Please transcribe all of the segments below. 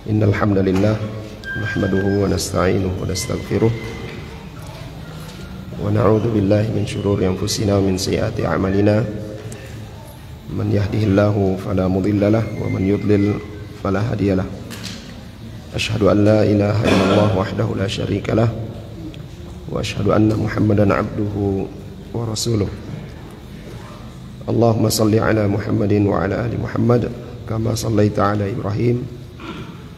Innal hamdalillah nahmaduhu wa nasta'inuhu wa nastaghfiruh wa na'udzu billahi min shururi anfusina wa min sayyiati a'malina. Man yahdihillahu fala mudilla lahu wa man yudlil fala hadiya lahu. Asyhadu an la ilaha illallah wahdahu la syarika lah wa asyhadu anna Muhammadan abduhu wa rasuluh. Allahumma salli ala Muhammadin wa ala ali Muhammad kama sallaita ala Ibrahim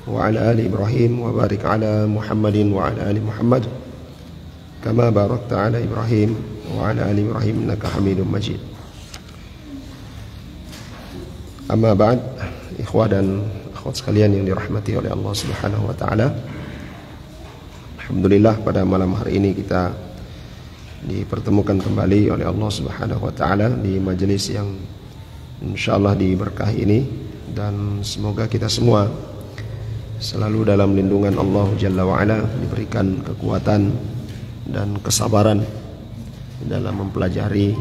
wa ala ali Ibrahim wa barik ala Muhammadin wa ala ali Muhammad kama barakta ala Ibrahim wa ala ali Ibrahim innaka Hamidum Majid. Amma ba'd, ikhwah dan akhwat sekalian yang dirahmati oleh Allah Subhanahu wa taala. Alhamdulillah pada malam hari ini kita dipertemukan kembali oleh Allah Subhanahu wa taala di majelis yang insyaallah diberkahi ini, dan semoga kita semua selalu dalam lindungan Allah Jalla wa Ala, diberikan kekuatan dan kesabaran dalam mempelajari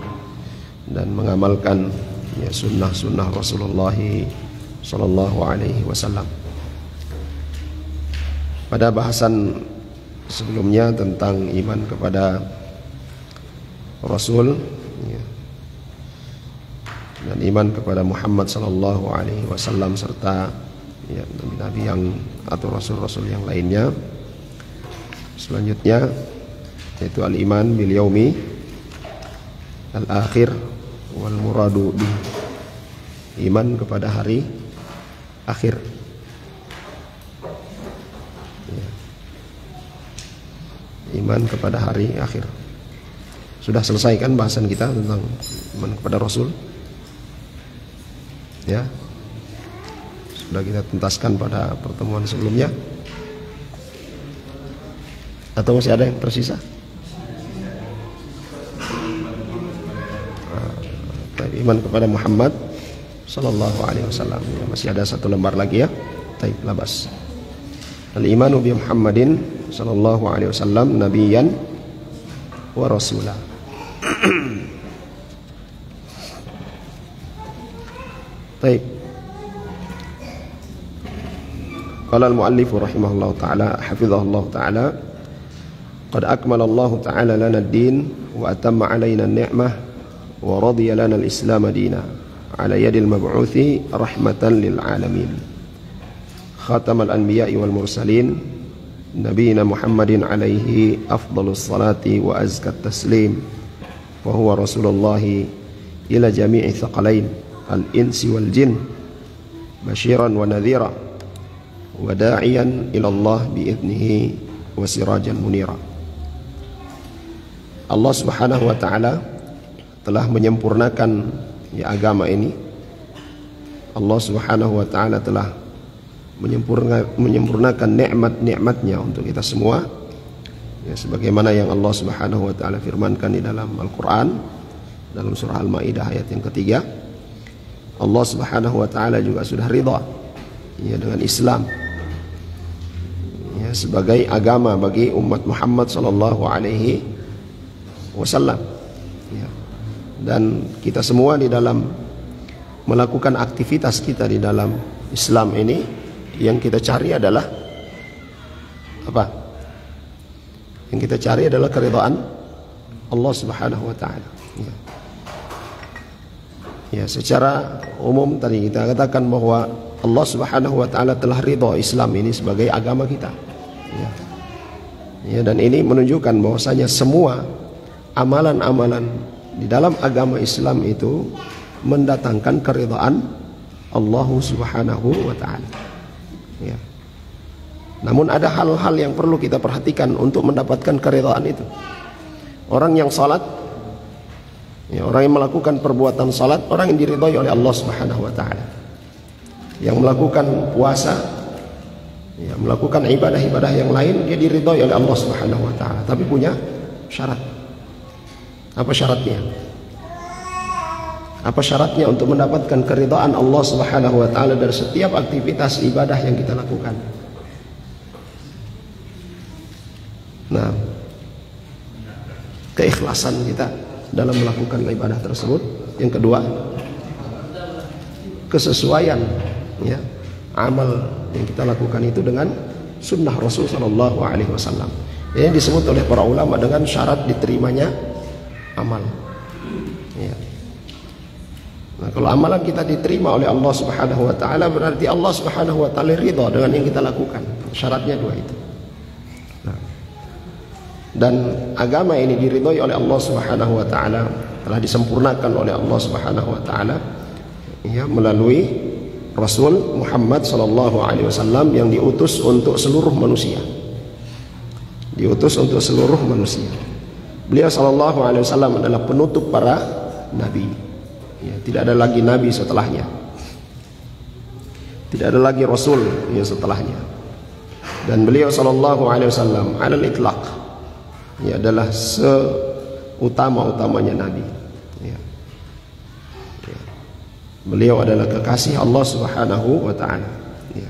dan mengamalkan sunnah-sunnah Rasulullah sallallahu alaihi wasallam. Pada bahasan sebelumnya tentang iman kepada Rasul dan iman kepada Muhammad sallallahu alaihi wasallam serta nabi-nabi yang atau rasul-rasul yang lainnya. Selanjutnya yaitu al-iman bil yaumi al-akhir wal muradu bi, iman kepada hari akhir. Iman kepada hari akhir. Sudah selesai kan bahasan kita tentang iman kepada Rasul? Ya. Sudah kita tuntaskan pada pertemuan sebelumnya. Atau masih ada yang tersisa? Iman kepada Muhammad sallallahu alaihi wasallam. Masih ada satu lembar lagi ya. Taib labas. Al-imanu bi Muhammadin sallallahu alaihi wasallam nabiyyan wa rasula. Taib. Qala al-muallif rahimahullah ta'ala hafizahullah ta'ala qad akmala Allah ta'ala lana ad-din wa atamma 'alaina an-ni'mah wa radiya lana al-islam dina ala yadil mab'uthi rahmatan lil alamin khatamal anbiya'i wal mursalin nabiyina Muhammadin alaihi afdalus salati wa azkat taslim wa huwa rasulullah ila jami'i thaqalain al-insi wal jin basyiran wa nadhira wa da'iyan ila Allah bi'idnihi wa sirajan munira. Allah Subhanahu wa taala telah menyempurnakan agama ini. Allah Subhanahu wa taala telah menyempurnakan nikmat-nikmatnya untuk kita semua, sebagaimana yang Allah Subhanahu wa taala firmankan di dalam Al-Qur'an dalam surah Al-Maidah ayat yang ketiga. Allah Subhanahu wa taala juga sudah ridha dengan Islam sebagai agama bagi umat Muhammad sallallahu alaihi wasallam. Dan kita semua di dalam melakukan aktivitas kita di dalam Islam ini, yang kita cari adalah apa? Yang kita cari adalah keridhaan Allah Subhanahu wa taala. Secara umum tadi kita katakan bahwa Allah Subhanahu wa taala telah ridha Islam ini sebagai agama kita. Dan ini menunjukkan bahwasanya semua amalan-amalan di dalam agama Islam itu mendatangkan keridhaan Allah Subhanahu wa taala. Namun ada hal-hal yang perlu kita perhatikan untuk mendapatkan keridhaan itu. Orang yang salat, orang yang melakukan perbuatan salat, orang yang diridhai oleh Allah Subhanahu wa taala. Yang melakukan puasa, melakukan ibadah-ibadah yang lain, dia diridhai oleh Allah Subhanahu wa taala, tapi punya syarat. Apa syaratnya? Apa syaratnya untuk mendapatkan keridhaan Allah Subhanahu wa taala dari setiap aktivitas ibadah yang kita lakukan? Nah, keikhlasan kita dalam melakukan ibadah tersebut. Yang kedua, kesesuaian ya amal yang kita lakukan itu dengan sunnah Rasul Shallallahu Alaihi Wasallam. Ini disebut oleh para ulama dengan syarat diterimanya amal. Ya. Nah, kalau amalan kita diterima oleh Allah Subhanahu Wa Taala, berarti Allah Subhanahu Wa Taala ridha dengan yang kita lakukan. Syaratnya dua itu. Nah, dan agama ini diridhoi oleh Allah Subhanahu Wa Taala, telah disempurnakan oleh Allah Subhanahu Wa Taala ya melalui Rasul Muhammad Sallallahu Alaihi Wasallam yang diutus untuk seluruh manusia. Diutus untuk seluruh manusia. Beliau Sallallahu Alaihi Wasallam adalah penutup para nabi. Ya, tidak ada lagi nabi setelahnya. Tidak ada lagi rasul ya setelahnya. Dan beliau Sallallahu Alaihi Wasallam alal itlaq ya adalah seutama-utamanya nabi. Ya. Ya. Beliau adalah kekasih Allah Subhanahu Wa Taala. Ya.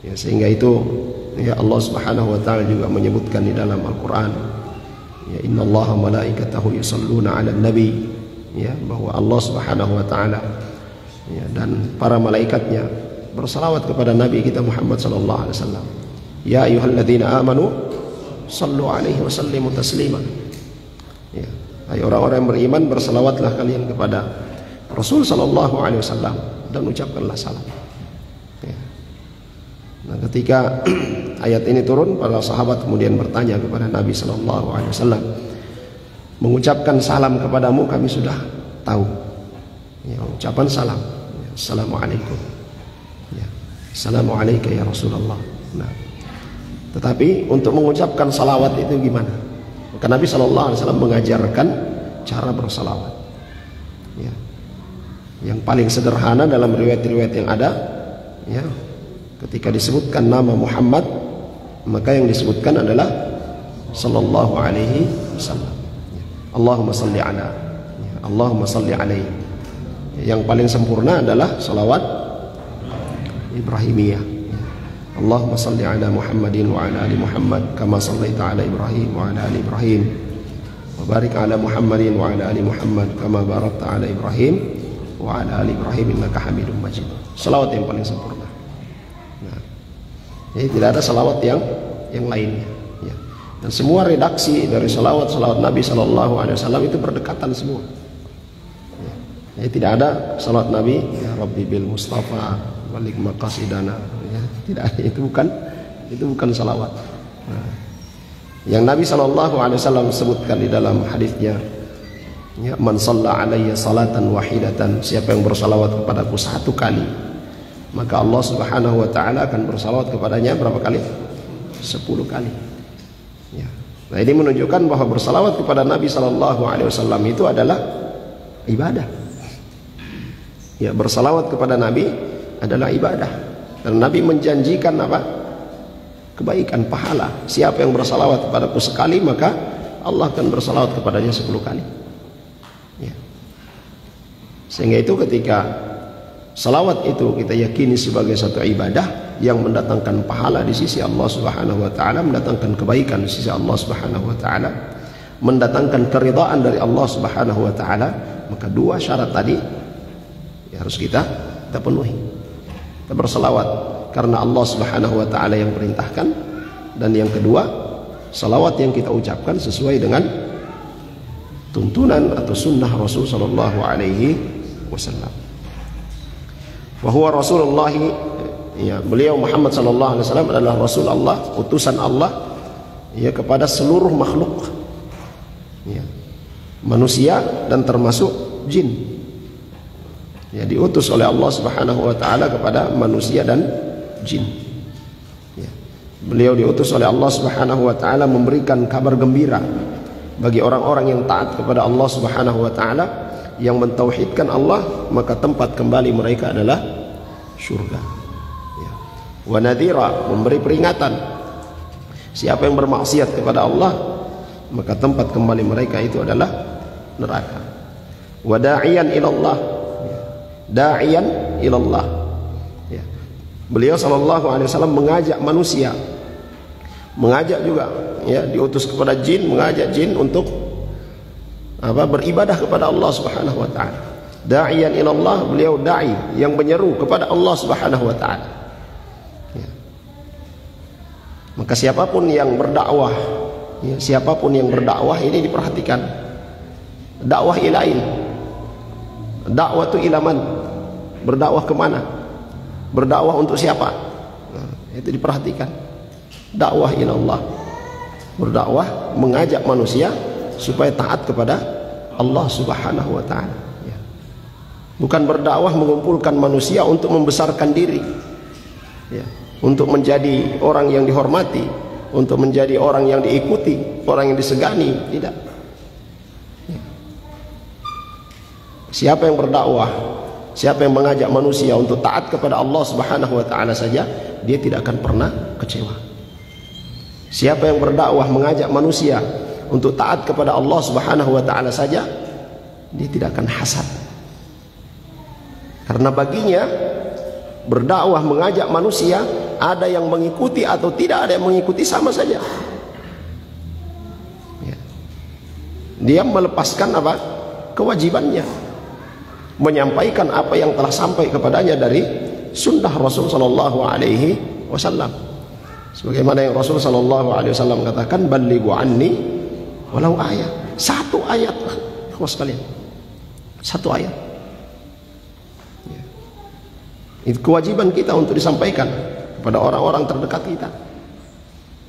Ya, sehingga itu ya Allah Subhanahu Wa Taala juga menyebutkan di dalam Al-Quran ya innallaha malaikatahu yusalluna 'alan nabi ya bahwa Allah Subhanahu Wa Taala ya dan para malaikatnya bersalawat kepada Nabi kita Muhammad sallallahu alaihi wasallam. Ya ayyuhalladzina amanu sallu 'alaihi wa sallimu taslima. Ya, hai orang-orang yang beriman, bersalawatlah kalian kepada Rasul sallallahu alaihi wasallam dan ucapkanlah salam. Ya. Nah, ketika ayat ini turun, para sahabat kemudian bertanya kepada Nabi sallallahu alaihi wasallam, mengucapkan salam kepadamu kami sudah tahu. Ya, ucapan salam. Ya, assalamualaikum. Ya, assalamualaikum ya Rasulullah. Nah, tetapi untuk mengucapkan salawat itu gimana? Maka Nabi sallallahu alaihi wasallam mengajarkan cara bersalawat. Ya. Yang paling sederhana dalam riwayat-riwayat yang ada, ya, ketika disebutkan nama Muhammad, maka yang disebutkan adalah sallallahu alaihi wasallam. Allahumma salli ala, Allahumma salli alaihi. Yang paling sempurna adalah salawat Ibrahimiyah. Allahumma salli ala Muhammadin wa ala ali Muhammad kama sallaita ala Ibrahim wa ala ali Ibrahim wa barik ala Muhammadin wa ala ali Muhammad kama barakta ala Ibrahim wa ala ali Ibrahim innaka Hamidum Majid. Salawat yang paling sempurna. Nah, jadi tidak ada salawat yang lainnya. Ya. Dan semua redaksi dari salawat Nabi Sallallahu Alaihi Wasallam itu berdekatan semua. Ya. Jadi tidak ada salawat Nabi ya Rabbi bil Mustafa walik maqasidana. Ya, tidak ada, itu bukan salawat. Nah, yang Nabi Sallallahu Alaihi Wasallam sebutkan di dalam hadisnya, ya, man shalla alayya salatan wahidatan, siapa yang bersalawat kepadaku satu kali, maka Allah Subhanahu Wa Taala akan bersalawat kepadanya berapa kali? 10 kali. Ya. Nah, ini menunjukkan bahwa bersalawat kepada Nabi Sallallahu Alaihi Wasallam itu adalah ibadah. Ya, bersalawat kepada Nabi adalah ibadah. Dan Nabi menjanjikan apa? Kebaikan, pahala. Siapa yang bersalawat kepadaku sekali, maka Allah akan bersalawat kepadanya 10 kali. Ya. Sehingga itu ketika salawat itu kita yakini sebagai satu ibadah yang mendatangkan pahala di sisi Allah Subhanahu Wa Taala, mendatangkan kebaikan di sisi Allah Subhanahu Wa Taala, mendatangkan keridhaan dari Allah Subhanahu Wa Taala, maka dua syarat tadi ya harus kita penuhi. Kita bersalawat karena Allah Subhanahu Wa Taala yang perintahkan, dan yang kedua salawat yang kita ucapkan sesuai dengan tuntunan atau sunnah Rasul Sallallahu Alaihi Wasallam. Bahwa Rasulullah ya, beliau Muhammad Sallallahu Alaihi Wasallam adalah Rasul Allah, utusan Allah ya kepada seluruh makhluk ya, manusia dan termasuk jin. Ya, diutus oleh Allah Subhanahu Wa Taala kepada manusia dan jin. Ya. Beliau diutus oleh Allah Subhanahu Wa Taala memberikan kabar gembira bagi orang-orang yang taat kepada Allah Subhanahu Wa Taala, yang mentauhidkan Allah, maka tempat kembali mereka adalah surga. Ya. Wa nadhira, memberi peringatan. Siapa yang bermaksiat kepada Allah, maka tempat kembali mereka itu adalah neraka. Wa da'iyan ilallah, da'iyan ilallah. Ya. Beliau Sallallahu Alaihi Wasallam mengajak manusia, mengajak juga ya, diutus kepada jin, mengajak jin untuk beribadah kepada Allah Subhanahu wa taala. Da'iyan ila Allah, beliau dai yang menyeru kepada Allah Subhanahu wa taala. Ya. Maka siapapun yang berdakwah, ya, siapapun yang berdakwah ini diperhatikan. Dakwah ilail. Dakwah itu ilaman. Berdakwah kemana? Berdakwah untuk siapa? Nah, itu diperhatikan. Dakwah ila Allah. Berdakwah mengajak manusia supaya taat kepada Allah Subhanahu wa taala. Ya. Bukan berdakwah mengumpulkan manusia untuk membesarkan diri. Ya. Untuk menjadi orang yang dihormati, untuk menjadi orang yang diikuti, orang yang disegani, tidak. Ya. Siapa yang berdakwah, siapa yang mengajak manusia untuk taat kepada Allah Subhanahu wa taala saja, dia tidak akan pernah kecewa. Siapa yang berdakwah mengajak manusia untuk taat kepada Allah Subhanahu wa taala saja, dia tidak akan hasad. Karena baginya berdakwah mengajak manusia, ada yang mengikuti atau tidak ada yang mengikuti sama saja. Ya. Dia melepaskan apa? Kewajibannya, menyampaikan apa yang telah sampai kepadanya dari sunnah Rasul sallallahu alaihi wasallam. Sebagaimana yang Rasul sallallahu alaihi wasallam katakan, "Ballighu anni walau ayat." Satu ayat, kawan sekalian. Satu ayat. Ya. Itu kewajiban kita untuk disampaikan kepada orang-orang terdekat kita,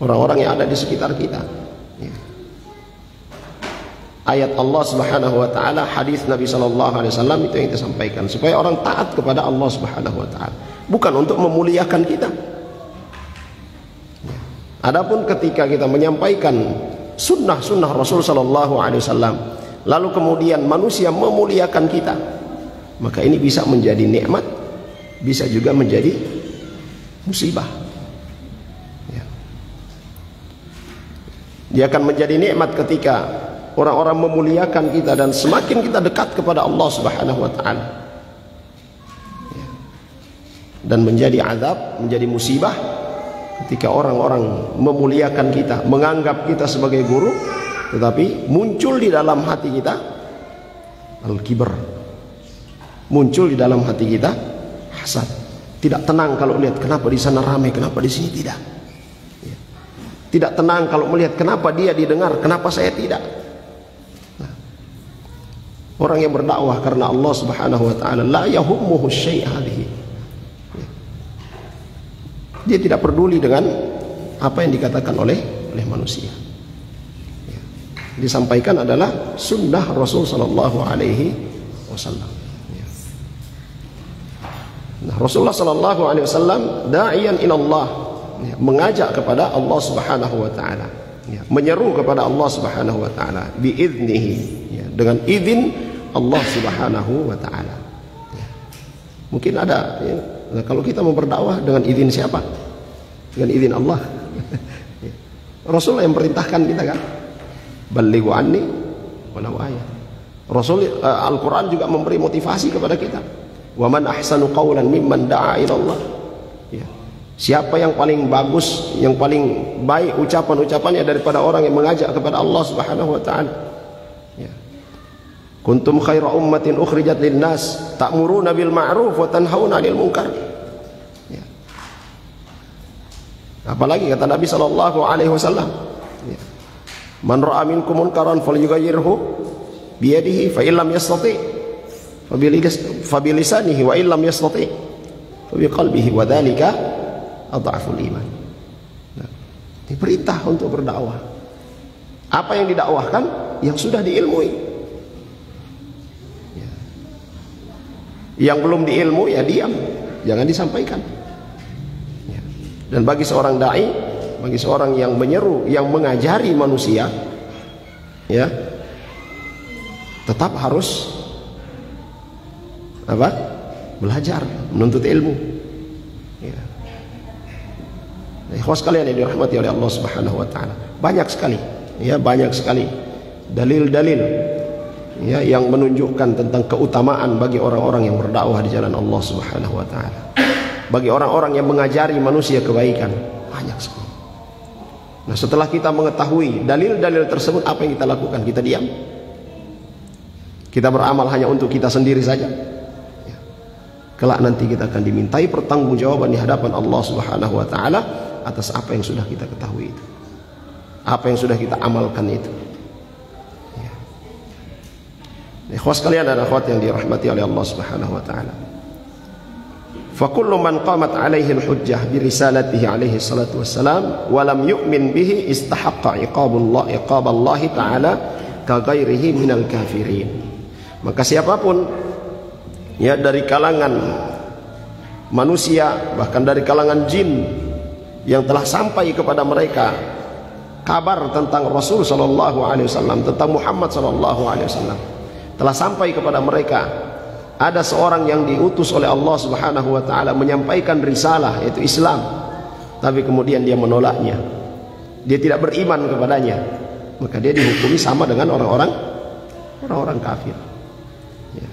orang-orang yang ada di sekitar kita. Ya. Ayat Allah Subhanahu wa taala, hadis Nabi sallallahu alaihi wasallam itu yang kita sampaikan supaya orang taat kepada Allah Subhanahu wa taala, bukan untuk memuliakan kita. Ya. Adapun ketika kita menyampaikan sunnah-sunnah Rasul sallallahu alaihi wasallam, lalu kemudian manusia memuliakan kita, maka ini bisa menjadi nikmat, bisa juga menjadi musibah. Ya. Dia akan menjadi nikmat ketika orang-orang memuliakan kita dan semakin kita dekat kepada Allah Subhanahu wa taala. Ya. Dan menjadi azab, menjadi musibah ketika orang-orang memuliakan kita, menganggap kita sebagai guru, tetapi muncul di dalam hati kita al-kibr, muncul di dalam hati kita hasad. Tidak tenang kalau melihat kenapa di sana ramai, kenapa di sini tidak. Ya. Tidak tenang kalau melihat kenapa dia didengar, kenapa saya tidak. Nah, orang yang berdakwah karena Allah Subhanahu wa taala, la yahummuhu syai' hadhihi. Ya. Dia tidak peduli dengan apa yang dikatakan oleh manusia. Ya. Disampaikan adalah sunnah Rasul sallallahu alaihi wasallam. Nah, Rasulullah sallallahu alaihi wasallam da'iyan ila Allah, ya, mengajak kepada Allah Subhanahu wa taala, ya, menyeru kepada Allah Subhanahu wa taala biiznihi, ya, dengan izin Allah Subhanahu wa taala. Ya. Mungkin ada, ya, nah, kalau kita mau berdakwah dengan izin siapa? Dengan izin Allah. Ya. Rasulullah yang perintahkan kita kan, ballighu anni walau ayat. Rasul Al-Quran juga memberi motivasi kepada kita. Wa man ahsanu qawlan mimman da'a ila Allah. Ya. Siapa yang paling bagus, yang paling baik ucapan-ucapannya daripada orang yang mengajak kepada Allah Subhanahu wa taala. Ya. Kuntum khaira ummatin ukhrijat lin-nas ta'muruna bil ma'ruf wa tanhauna 'anil munkar. Ya. Apalagi kata Nabi sallallahu alaihi wasallam, ya. Man ra'a minkum munkaran falyughayyirhu bi yadihi fa illam yastati' fabilisanihi wa illam yastati' fabiqalbihi wa dzalika adhaful iman. Nah, ini perintah untuk berdakwah. Apa yang didakwahkan yang sudah diilmui. Ya. Yang belum diilmu ya diam, jangan disampaikan. Ya. Dan bagi seorang dai, bagi seorang yang menyeru, yang mengajari manusia, ya, tetap harus apa? Belajar, menuntut ilmu. Ya. Ikhwas sekalian yang dirahmati oleh Allah Subhanahu wa taala. Banyak sekali, ya, banyak sekali dalil-dalil, ya, yang menunjukkan tentang keutamaan bagi orang-orang yang berdakwah di jalan Allah Subhanahu wa taala. Bagi orang-orang yang mengajari manusia kebaikan, banyak sekali. Nah, setelah kita mengetahui dalil-dalil tersebut, apa yang kita lakukan? Kita diam? Kita beramal hanya untuk kita sendiri saja, ya, kelak nanti kita akan dimintai pertanggungjawaban di hadapan Allah Subhanahu wa taala atas apa yang sudah kita ketahui itu, apa yang sudah kita amalkan itu. Ya. Ikhwas sekalian dan akhwat yang dirahmati oleh Allah Subhanahu wa taala. Fa kullu man qamat alaihi al-hujjah bi risalatihi alaihi salatu wassalam wa lam yu'min bihi istahaqqa iqaballah ta'ala ka ghairihi minal kafirin. Maka siapapun ya dari kalangan manusia, bahkan dari kalangan jin, yang telah sampai kepada mereka kabar tentang Rasul sallallahu alaihi wasallam, tentang Muhammad sallallahu alaihi wasallam, telah sampai kepada mereka ada seorang yang diutus oleh Allah Subhanahu wa taala menyampaikan risalah, yaitu Islam, tapi kemudian dia menolaknya, dia tidak beriman kepadanya, maka dia dihukumi sama dengan orang-orang kafir. Ya.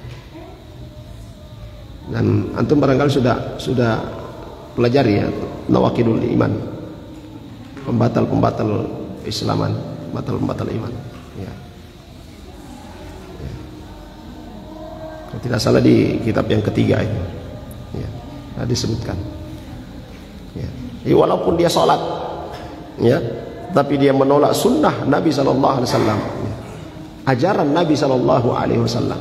Dan antum barangkali sudah pelajari ya nawaqidul iman, pembatal-pembatal Islaman, pembatal-pembatal iman. Ya. Kalau tidak salah di kitab yang ketiga itu, ya, disebutkan. Ya. Jadi walaupun dia sholat, ya, tapi dia menolak sunnah Nabi Sallallahu Alaihi Wasallam, ya, ajaran Nabi Sallallahu Alaihi Wasallam,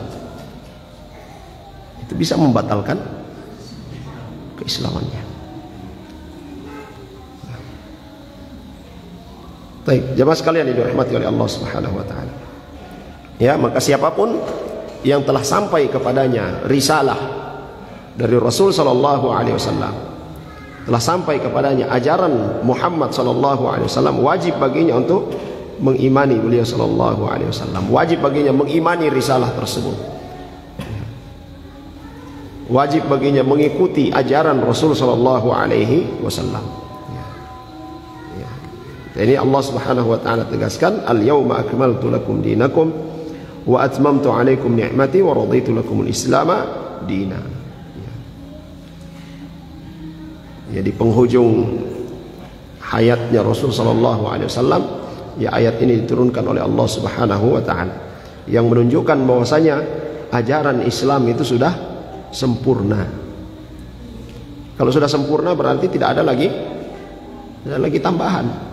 itu bisa membatalkan keislamannya. Baik, jemaah sekalian yang dirahmati oleh Allah Subhanahu wa taala. Ya, maka siapapun yang telah sampai kepadanya risalah dari Rasul sallallahu alaihi wasallam, telah sampai kepadanya ajaran Muhammad sallallahu alaihi wasallam, wajib baginya untuk mengimani beliau sallallahu alaihi wasallam, wajib baginya mengimani risalah tersebut, wajib baginya mengikuti ajaran Rasul sallallahu alaihi wasallam. Ini Allah Subhanahu wa taala tegaskan, al-yauma akmaltu lakum dinakum wa atmamtu alaikum ni'mati wa raditu lakumul islama dina. Ya, di penghujung hayatnya Rasul sallallahu alaihi wasallam, ya, ayat ini diturunkan oleh Allah Subhanahu wa taala yang menunjukkan bahwasanya ajaran Islam itu sudah sempurna. Kalau sudah sempurna berarti tidak ada lagi tambahan.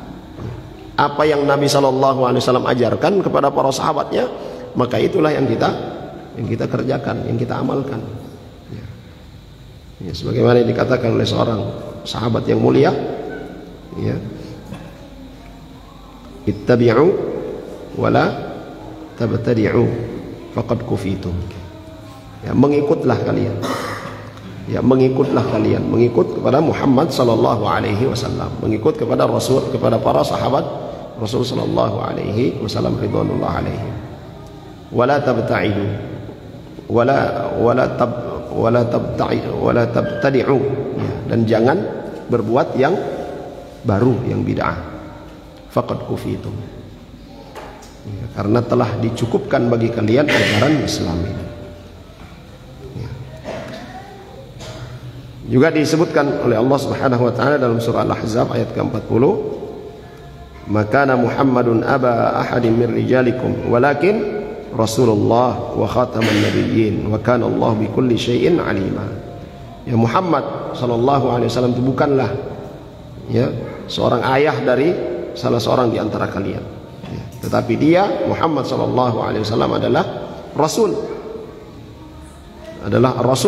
Apa yang Nabi sallallahu alaihi wasallam ajarkan kepada para sahabatnya, maka itulah yang kita kerjakan, yang kita amalkan. Ya. Ya, sebagaimana yang dikatakan oleh seorang sahabat yang mulia, ya, ittabi'u wala tabtadi'u faqad kufitum. Ya, mengikutlah kalian. Ya, mengikutlah kalian, mengikut kepada Muhammad sallallahu alaihi wasallam, mengikut kepada Rasul, kepada para sahabat Rasul sallallahu alaihi wasallam ridwanullah alaihim. Wala tabta'idu wala tabtadi'u, ya, dan jangan berbuat yang baru, yang bid'ah. Faqad kufitum, ya, karena telah dicukupkan bagi kalian ajaran Islam ini. Ya. Juga disebutkan oleh Allah Subhanahu wa taala dalam surah Al-Ahzab ayat ke-40, "Makana Muhammadun aba ahadin min rijalikum walakin Rasulullah wa khataman nabiyyin wa kana Allah bikulli syai'in alima." Ya, Muhammad sallallahu alaihi wasallam itu bukanlah, ya, seorang ayah dari salah seorang di antara kalian, ya, tetapi dia Muhammad sallallahu alaihi wasallam adalah rasul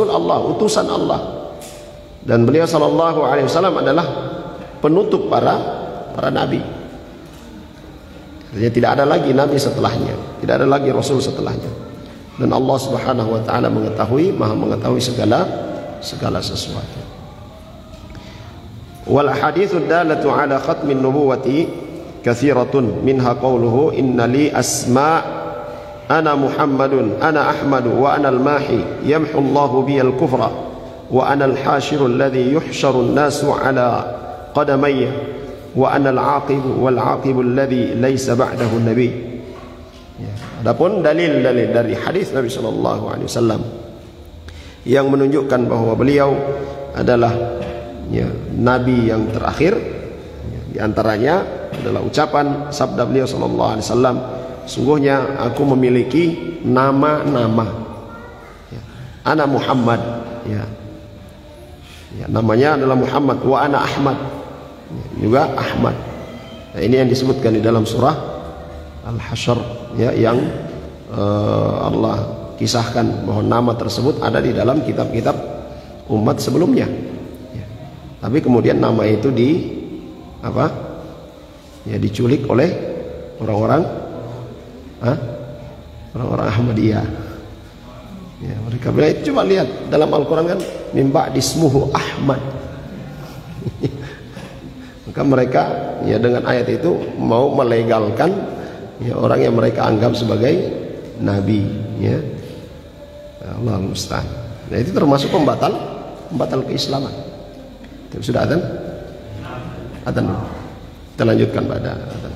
Allah, utusan Allah, dan beliau sallallahu alaihi wasallam adalah penutup para nabi. Artinya tidak ada lagi nabi setelahnya, tidak ada lagi rasul setelahnya. Dan Allah Subhanahu wa taala maha mengetahui segala sesuatu. Wal haditsu dalatu ala khatmin nubuwati katsiratun minha qawluhu inna li asma ana Muhammadun ana Ahmadu wa ana al-mahi yamhu Allahu bi al-kufra wa ana al-hashiru alladhi yuhsharu an-nasu ala qadamayya wa ana al-aqibu wal-aqibu alladhi laysa ba'dahu nabi. Ya, adapun dalil-dalil dari hadis Nabi sallallahu alaihi wasallam yang menunjukkan bahwa beliau adalah, ya, nabi yang terakhir, ya, di antaranya adalah ucapan sabda beliau sallallahu alaihi wasallam, sungguhnya aku memiliki nama-nama. Ya. Ana Muhammad, ya. Ya, namanya adalah Muhammad. Wa ana Ahmad, ya, juga Ahmad. Nah, ini yang disebutkan di dalam surah Al-Hasyr, ya, yang Allah kisahkan bahwa nama tersebut ada di dalam kitab-kitab umat sebelumnya. Ya. Tapi kemudian nama itu ya, diculik oleh orang-orang Ahmadiyah. Ya, mereka bilang, coba lihat dalam Al-Quran kan, min ba'di ismuhu Ahmad. Maka mereka ya dengan ayat itu mau melegalkan ya orang yang mereka anggap sebagai nabi, ya. Allah musta'an. Nah, itu termasuk pembatal keislaman. Sudah adzan? Adzan. Kita lanjutkan pada adzan.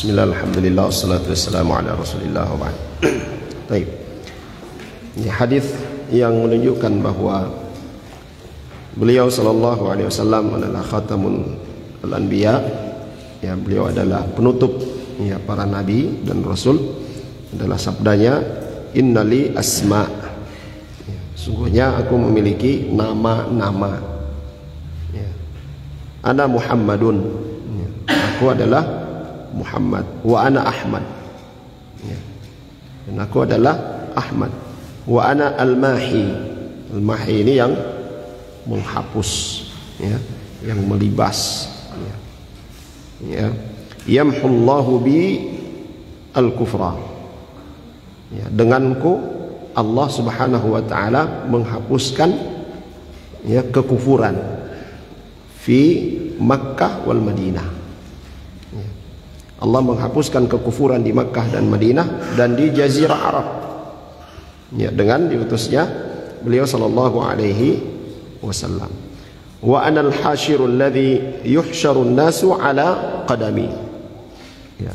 Bismillah, alhamdulillah, wassalatu wassalamu ala rasulillah wa ba'd. Baik. Ini hadis yang menunjukkan bahwa Beliau sallallahu alaihi wasallam adalah khatamun al-anbiya. Ya, beliau adalah penutup ya para nabi dan rasul. Adalah sabdanya, innali asma. Ya, sungguhnya aku memiliki nama-nama. Ya. Ana Muhammadun. Ya, aku adalah Muhammad. Wa ana Ahmad. Ya. Dan aku adalah Ahmad. Wa ana al-mahi. Al-mahi ini yang menghapus, ya, yang melibas, ya. Ya. Yamhullahu bi al-kufra. Ya, denganku Allah Subhanahu wa taala menghapuskan ya kekufuran fi Makkah wal Madinah. Ya. Allah menghapuskan kekufuran di Makkah dan Madinah dan di Jazirah Arab. Ya, dengan diutusnya beliau sallallahu alaihi wasallam. Wa ana al-hasyirul ladzi yuhsyarun nasu ala qadami. Ya.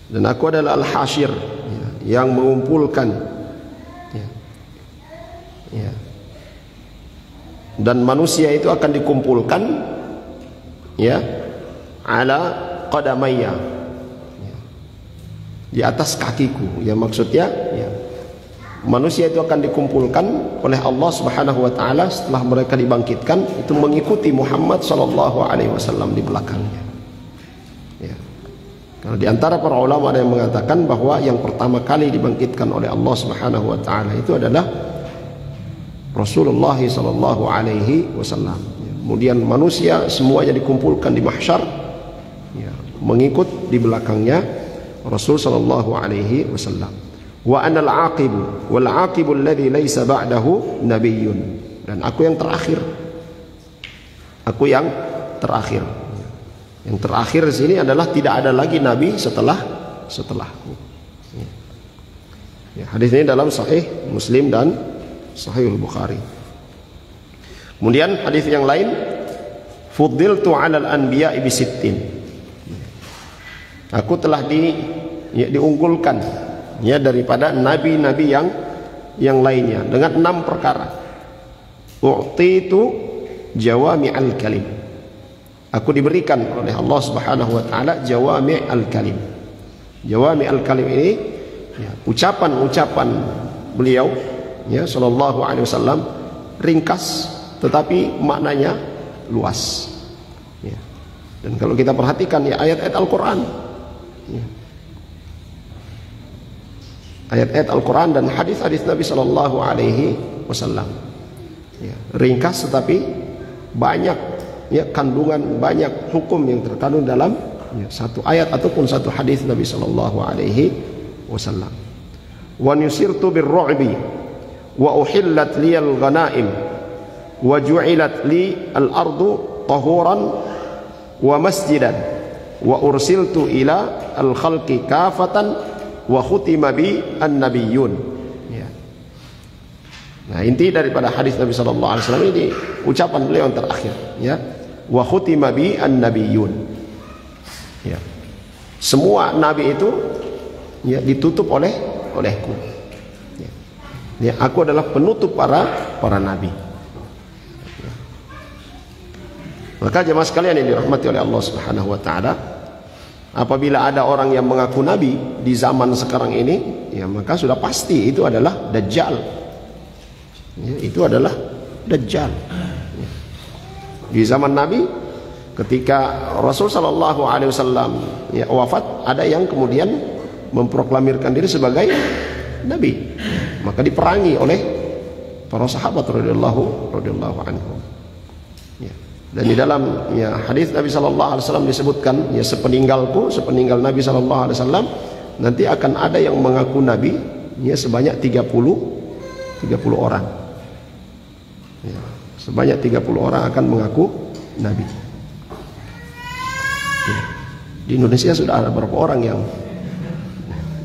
Dan aku adalah al-hasyir, ya, yang mengumpulkan, ya. Ya. Dan manusia itu akan dikumpulkan ya ala qadamayya, ya, di atas kakiku. Ya, maksudnya ya, manusia itu akan dikumpulkan oleh Allah Subhanahu wa taala setelah mereka dibangkitkan, itu mengikuti Muhammad sallallahu alaihi wasallam di belakangnya. Ya. Kalau di antara para ulama ada yang mengatakan bahwa yang pertama kali dibangkitkan oleh Allah Subhanahu wa taala itu adalah Rasulullah sallallahu alaihi wasallam. Kemudian manusia semuanya dikumpulkan di mahsyar, ya, mengikut di belakangnya Rasul sallallahu alaihi wasallam. Wa anal aqibu wal aqibu alladhi laysa ba'dahu nabiyyun. Dan aku yang terakhir. Aku yang terakhir. Yang terakhir di sini adalah tidak ada lagi nabi setelahku. Ya, hadis ini dalam Sahih Muslim dan Sahih Bukhari. Kemudian hadis yang lain, fuddiltu 'alal anbiya'i bi sittin. Aku telah diunggulkan ya daripada nabi-nabi yang lainnya dengan 6 perkara. U'titu jawami'al kalim. Aku diberikan oleh Allah Subhanahu wa taala jawami'al kalim. Jawami'al kalim ini ya, ucapan-ucapan beliau ya sallallahu alaihi wasallam ringkas tetapi maknanya luas. Ya. Dan kalau kita perhatikan ya ayat-ayat Al-Qur'an, ya, ayat-ayat Al-Quran dan hadis-hadis Nabi Sallallahu Alaihi Wasallam, ya, ringkas tetapi banyak ya kandungan, banyak hukum yang terkandung dalam ya, satu ayat ataupun satu hadis Nabi Sallallahu Alaihi Wasallam. Wa nusirtu birru'bi wa uhillat liyal ghanaim wa ju'ilat li al-ardu tahuran wa masjidan wa ursiltu ila al-khalqi kafatan wa khutima bi an-nabiyyun. Ya. Nah, inti daripada hadis Nabi sallallahu alaihi wasallam ini ucapan beliau yang terakhir, ya. Wa khutima bi an-nabiyyun. Ya. Semua nabi itu ya ditutup olehku. Ya. Ya, aku adalah penutup para nabi. Ya. Maka jemaah sekalian yang dirahmati oleh Allah Subhanahu wa taala, apabila ada orang yang mengaku nabi di zaman sekarang ini, ya maka sudah pasti itu adalah Dajjal. Ya, itu adalah Dajjal. Ya. Di zaman Nabi, ketika Rasul Sallallahu Alaihi Wasallam ya, wafat, ada yang kemudian memproklamirkan diri sebagai nabi, maka diperangi oleh para sahabat radhiyallahu anhum. Ya. Dan di dalam ya, hadis Nabi Sallallahu Alaihi Wasallam disebutkan ya sepeninggalku, sepeninggal Nabi Sallallahu Alaihi Wasallam nanti akan ada yang mengaku nabi ya sebanyak 30 orang. Ya, sebanyak 30 orang akan mengaku nabi. Ya. Di Indonesia sudah ada beberapa orang yang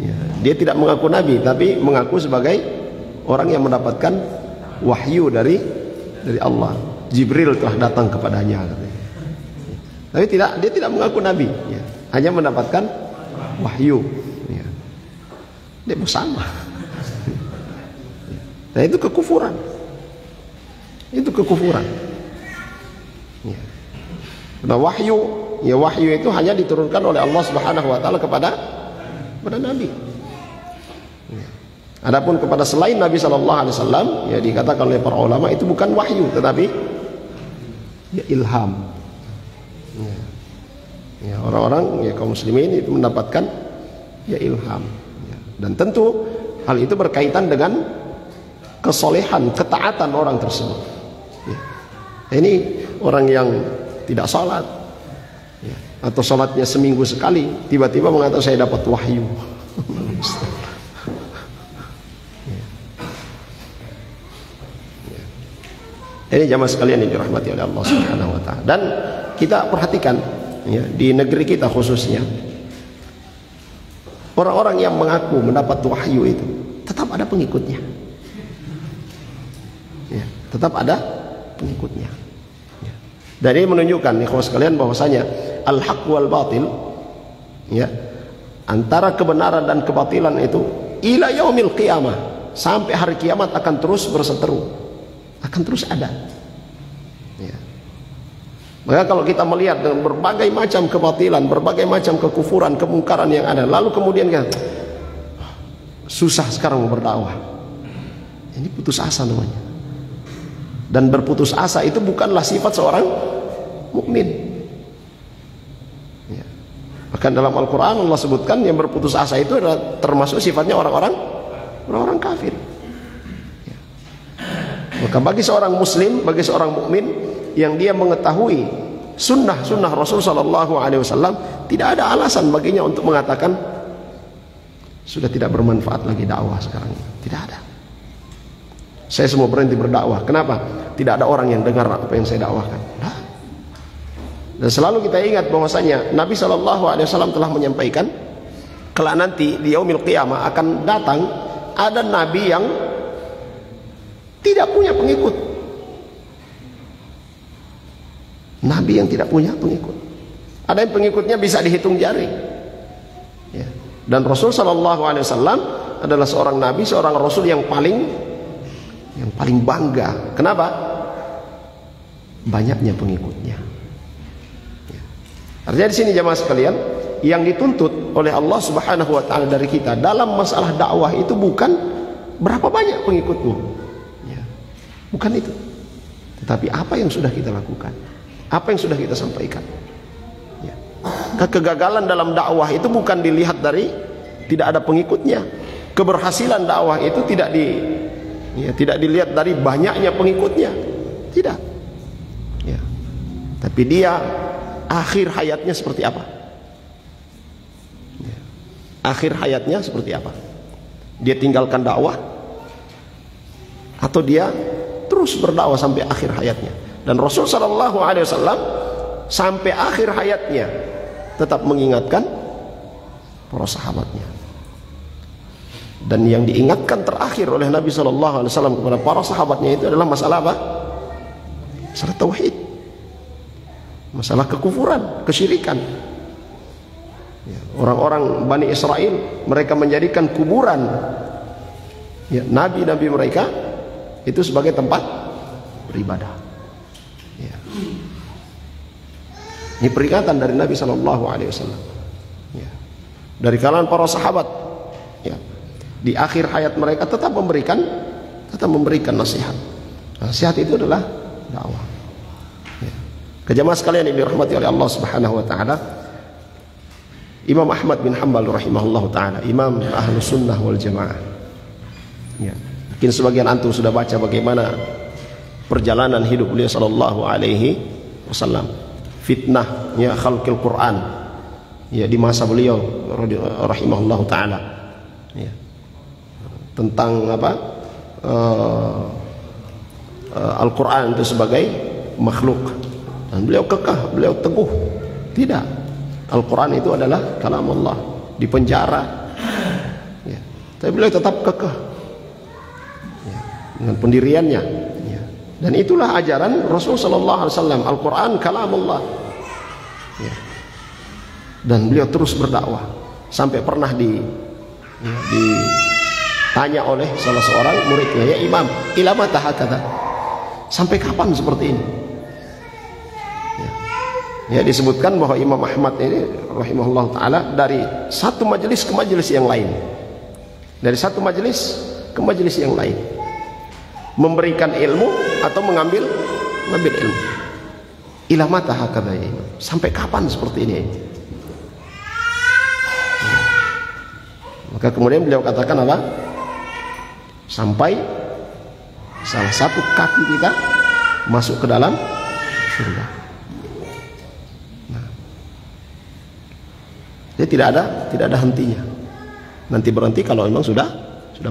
ya, dia tidak mengaku nabi tapi mengaku sebagai orang yang mendapatkan wahyu dari Allah. Jibril telah datang kepadanya. Tapi dia tidak mengaku nabi, ya. Hanya mendapatkan wahyu. Ya. Dia bersama. Nah itu kekufuran. Itu kekufuran. Ya. Nah, wahyu itu hanya diturunkan oleh Allah Subhanahu wa taala kepada Nabi. Ya. Adapun kepada selain Nabi sallallahu alaihi wasallam, ya dikatakan oleh para ulama itu bukan wahyu tetapi ya ilham. Ya. Ya, orang-orang ya kaum muslimin itu mendapatkan ya ilham. Ya. Dan tentu hal itu berkaitan dengan kesolehan, ketaatan orang tersebut. Ya. Ini orang yang tidak sholat, ya, atau sholatnya seminggu sekali, tiba-tiba mengatakan saya dapat wahyu. Ya. Ya. Ini jamaah sekalian yang dirahmati oleh Allah Subhanahu wa taala. Dan kita perhatikan ya, di negeri kita khususnya, orang-orang yang mengaku mendapat wahyu itu tetap ada pengikutnya. Ya, tetap ada pengikutnya. Ya. Dan ini menunjukkan ikhwan sekalian bahwasanya al-haq wal batil, ya, antara kebenaran dan kebatilan itu ila yaumil qiyamah, sampai hari kiamat akan terus berseteru, akan terus ada. Ya. Maka kalau kita melihat dengan berbagai macam kebatilan, berbagai macam kekufuran, kemungkaran yang ada, lalu kemudian kan susah sekarang berdakwah, ini putus asa namanya. Dan berputus asa itu bukanlah sifat seorang mukmin. Ya. Bahkan dalam Al-Quran Allah sebutkan yang berputus asa itu adalah termasuk sifatnya orang-orang kafir. Ya. Maka bagi seorang muslim, bagi seorang mukmin yang dia mengetahui sunnah Rasul Sallallahu Alaihi Wasallam, tidak ada alasan baginya untuk mengatakan sudah tidak bermanfaat lagi dakwah sekarang. Tidak ada. Saya semua berhenti berdakwah. Kenapa? Tidak ada orang yang dengar apa yang saya dakwahkan. Nah. Dan selalu kita ingat bahwasanya Nabi Sallallahu Alaihi Wasallam telah menyampaikan, kelak nanti di yaumil qiyamah akan datang ada nabi yang tidak punya pengikut. Nabi yang tidak punya pengikut. Ada yang pengikutnya bisa dihitung jari. Ya. Dan Rasul Sallallahu Alaihi Wasallam adalah seorang nabi, seorang rasul yang paling bangga. Kenapa? Banyaknya pengikutnya. Ya. Artinya di sini jamaah sekalian, yang dituntut oleh Allah Subhanahu wa taala dari kita dalam masalah dakwah itu bukan berapa banyak pengikutmu. Ya. Bukan itu. Tetapi apa yang sudah kita lakukan, apa yang sudah kita sampaikan. Ya. Kegagalan dalam dakwah itu bukan dilihat dari tidak ada pengikutnya. Keberhasilan dakwah itu tidak dilihat dari banyaknya pengikutnya. Tidak. Ya. Tapi dia akhir hayatnya seperti apa? Ya. Akhir hayatnya seperti apa? Dia tinggalkan dakwah atau dia terus berdakwah sampai akhir hayatnya? Dan Rasul Sallallahu Alaihi Wasallam sampai akhir hayatnya tetap mengingatkan para sahabatnya. Dan yang diingatkan terakhir oleh Nabi Sallallahu Alaihi Wasallam kepada para sahabatnya itu adalah masalah apa? Masalah tauhid, masalah kekufuran, kesyirikan. Ya, orang-orang Bani Israel, mereka menjadikan kuburan ya, nabi-nabi mereka itu sebagai tempat beribadah. Ya. Ini peringatan dari Nabi Sallallahu Alaihi Wasallam. Ya. Dari kalangan para sahabat. Ya. Di akhir hayat mereka tetap memberikan nasihat. Nasihat itu adalah dakwah. Ya. Kejamaah sekalian yang dirahmati oleh Allah Subhanahu wa taala, Imam Ahmad bin Hanbal rahimahullahu taala, imam Ahlus Sunnah wal Jamaah. Ya. Mungkin sebagian antum sudah baca bagaimana perjalanan hidup beliau sallallahu alaihi wasallam. Fitnah ya khalqil Quran. Ya di masa beliau rahimahullahu taala. Ya. Tentang apa Al-Quran itu sebagai makhluk, dan beliau kekeh, beliau teguh, tidak, Al-Quran itu adalah kalam Allah. Di penjara ya. Tapi beliau tetap kekeh ya, dengan pendiriannya ya. Dan itulah ajaran Rasul Sallallahu Alaihi Wasallam, Al-Quran kalam Allah ya. Dan beliau terus berdakwah sampai pernah ditanya oleh salah seorang muridnya, ya Imam, ilama tahakata, Sampai kapan seperti ini? Ya, disebutkan bahwa Imam Ahmad ini rahimahullah taala dari satu majelis ke majelis yang lain, dari satu majelis ke majelis yang lain, memberikan ilmu atau mengambil ilmu. Ila mata hakadha ya Imam, sampai kapan seperti ini? Maka kemudian beliau katakan apa? Sampai salah satu kaki kita masuk ke dalam surga. Jadi tidak ada hentinya. Nanti berhenti kalau memang sudah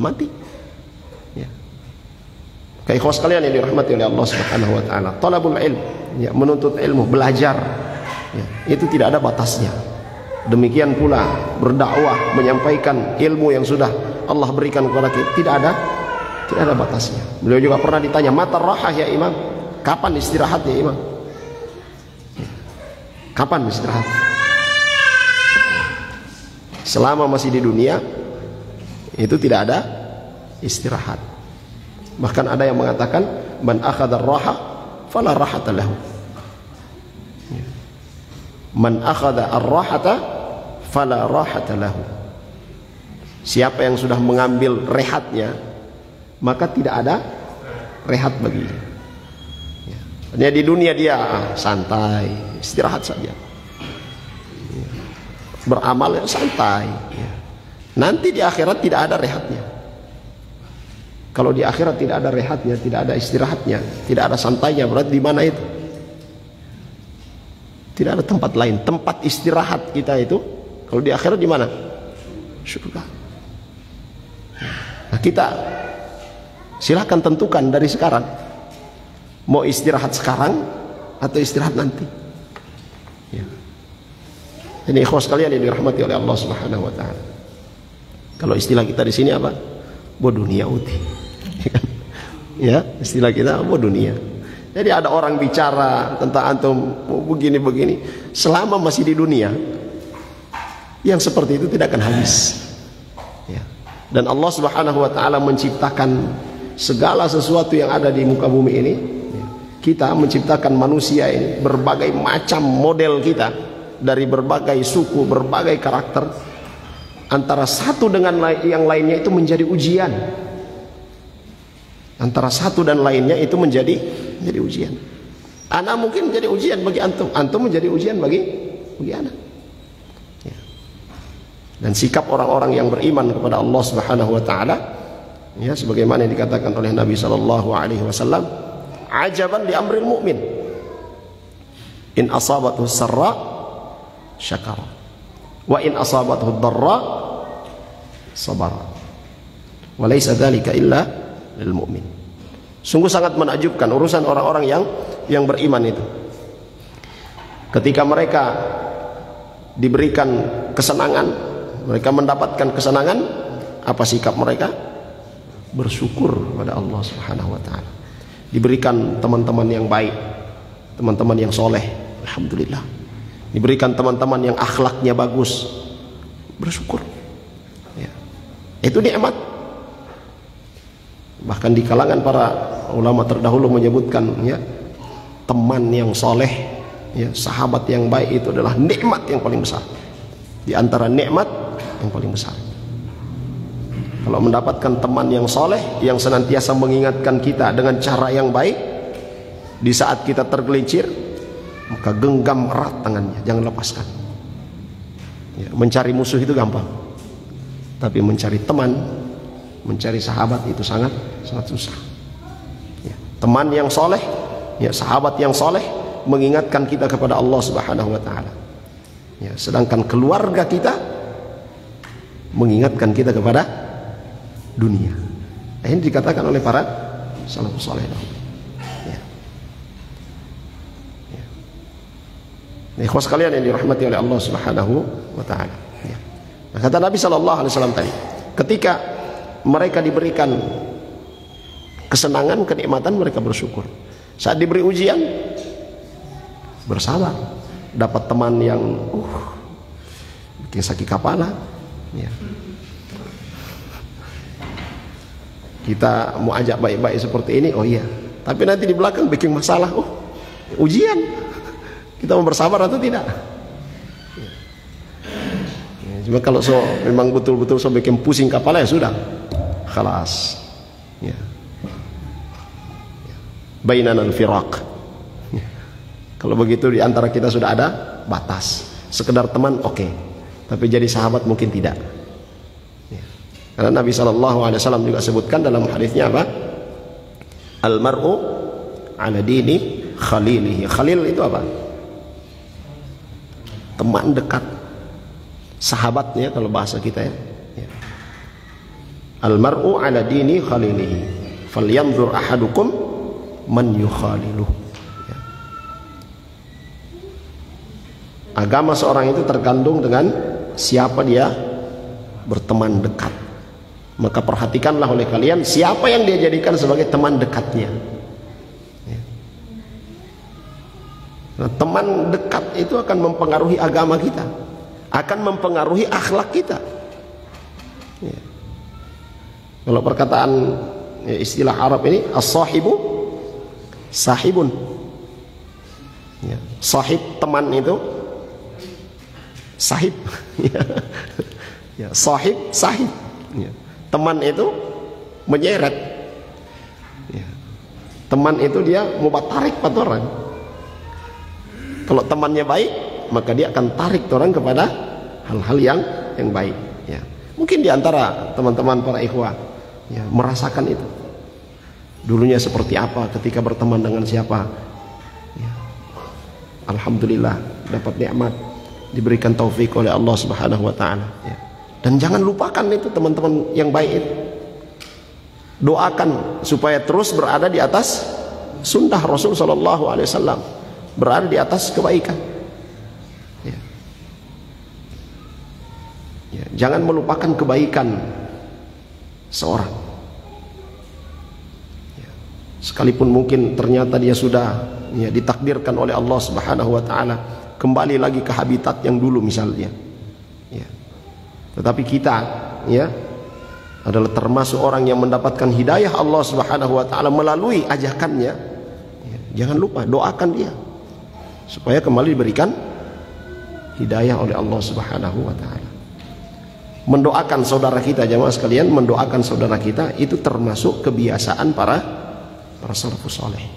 mati. Ya. Kayak ikhwas sekalian yang dirahmati oleh Allah Subhanahu wa taala, talabul ilm, ya, menuntut ilmu, belajar, ya, itu tidak ada batasnya. Demikian pula berdakwah, menyampaikan ilmu yang sudah Allah berikan kepada kita, tidak ada batasnya. Beliau juga pernah ditanya, "Mata rahah ya Imam?" Kapan istirahat ya Imam? Ya. Kapan istirahat? Selama masih di dunia itu tidak ada istirahat. Bahkan ada yang mengatakan, man akhadha ar-raha fala rahata lahu. Man akhadha ar-rahata fala rahata lahu. Siapa yang sudah mengambil rehatnya, maka tidak ada rehat baginya. Hanya di dunia dia santai, istirahat saja, beramal yang santai, ya. Nanti di akhirat tidak ada rehatnya. Kalau di akhirat tidak ada rehatnya, tidak ada istirahatnya, tidak ada santainya, berarti di mana itu? Tidak ada tempat lain. Tempat istirahat kita itu kalau di akhirat di mana? Surga. Nah, kita silakan tentukan dari sekarang mau istirahat sekarang atau istirahat nanti. Ya. Ini ikhwas kalian yang dirahmati oleh Allah Subhanahu wa taala. Kalau istilah kita di sini apa? Bodunia uti. Ya, istilah kita bodunia. Jadi ada orang bicara tentang antum begini-begini, selama masih di dunia yang seperti itu tidak akan habis. Ya. Dan Allah Subhanahu wa taala menciptakan segala sesuatu yang ada di muka bumi ini. Kita menciptakan manusia ini berbagai macam model kita, dari berbagai suku, berbagai karakter. Antara satu dengan yang lainnya itu menjadi ujian. Antara satu dan lainnya itu menjadi ujian. Anak mungkin menjadi ujian bagi antum, antum menjadi ujian bagi anak. Ya. Dan sikap orang-orang yang beriman kepada Allah Subhanahu wa taala, ya, sebagaimana yang dikatakan oleh Nabi sallallahu alaihi wasallam, ajaban li amril mu'min, in asabathu sarra syakara wa in asabathu dharra sabara wa laysa dzalika illa lil mu'min. Sungguh sangat menakjubkan urusan orang-orang yang beriman itu. Ketika mereka diberikan kesenangan, mereka mendapatkan kesenangan, apa sikap mereka? Bersyukur kepada Allah Subhanahu wa taala. Diberikan teman-teman yang baik, teman-teman yang soleh, alhamdulillah. Diberikan teman-teman yang akhlaknya bagus, bersyukur, ya. Itu nikmat. Bahkan di kalangan para ulama terdahulu menyebutkan, ya, teman yang soleh, ya, sahabat yang baik itu adalah nikmat yang paling besar. Di antara nikmat yang paling besar, kalau mendapatkan teman yang soleh yang senantiasa mengingatkan kita dengan cara yang baik, di saat kita tergelincir, maka genggam erat tangannya, jangan lepaskan. Ya, mencari musuh itu gampang, tapi mencari teman, mencari sahabat itu sangat susah. Ya, teman yang soleh, ya, sahabat yang soleh mengingatkan kita kepada Allah Subhanahu wa taala. Ya, sedangkan keluarga kita mengingatkan kita kepada dunia. Nah, ini dikatakan oleh para salafus saleh. Ikhwas sekalian yang dirahmati oleh Allah Subhanahu wa taala. Ya. Nah, kata Nabi sallallahu alaihi wasallam tadi, ketika mereka diberikan kesenangan, kenikmatan, mereka bersyukur. Saat diberi ujian, bersabar. Dapat teman yang bikin sakit kepala, ya. Kita mau ajak baik-baik seperti ini, oh iya, Tapi nanti di belakang bikin masalah, oh ujian, kita mau bersabar atau tidak? Ya, cuma kalau memang betul-betul bikin pusing kepala, ya sudah, khalas. Ya. Bainana al-firaq. Ya. Kalau begitu di antara kita sudah ada batas. Sekedar teman oke, tapi jadi sahabat mungkin tidak. Ya. Karena Nabi SAW juga sebutkan dalam hadisnya apa? Al-mar'u ala dini khalilihi. Khalil itu apa? Teman dekat, sahabatnya kalau bahasa kita ya. Al-mar'u ala dini khalilihi falyanzur ahadukum man yukhaliluh. Ya. Agama seorang itu tergantung dengan siapa dia berteman dekat. Maka perhatikanlah oleh kalian siapa yang dia jadikan sebagai teman dekatnya. Ya. Nah, teman dekat itu akan mempengaruhi agama kita, akan mempengaruhi akhlak kita. Ya. Kalau perkataan ya, istilah Arab ini as-sahibu sahibun. Ya. Sahib teman itu sahib. Ya. Sahib sahib. Ya. Teman itu menyeret. Ya. Teman itu dia mau tarik orang. Kalau temannya baik, maka dia akan tarik orang kepada hal-hal yang baik. Ya. Mungkin diantara teman-teman para ikhwah ya, merasakan itu. Dulunya seperti apa ketika berteman dengan siapa. Ya. Alhamdulillah dapat nikmat, diberikan taufik oleh Allah Subhanahu wa taala. Ya. Dan jangan lupakan itu teman-teman yang baik itu. Doakan supaya terus berada di atas sunnah Rasul sallallahu alaihi wasallam, berada di atas kebaikan. Ya. Ya, jangan melupakan kebaikan seorang. Ya. Sekalipun mungkin ternyata dia sudah ya, ditakdirkan oleh Allah Subhanahu wa taala kembali lagi ke habitat yang dulu misalnya. Ya. Tetapi kita ya adalah termasuk orang yang mendapatkan hidayah Allah Subhanahu wa taala melalui ajakannya. Ya, jangan lupa doakan dia supaya kembali diberikan hidayah oleh Allah Subhanahu wa taala. Mendoakan saudara kita, jamaah sekalian, mendoakan saudara kita itu termasuk kebiasaan para salafus saleh.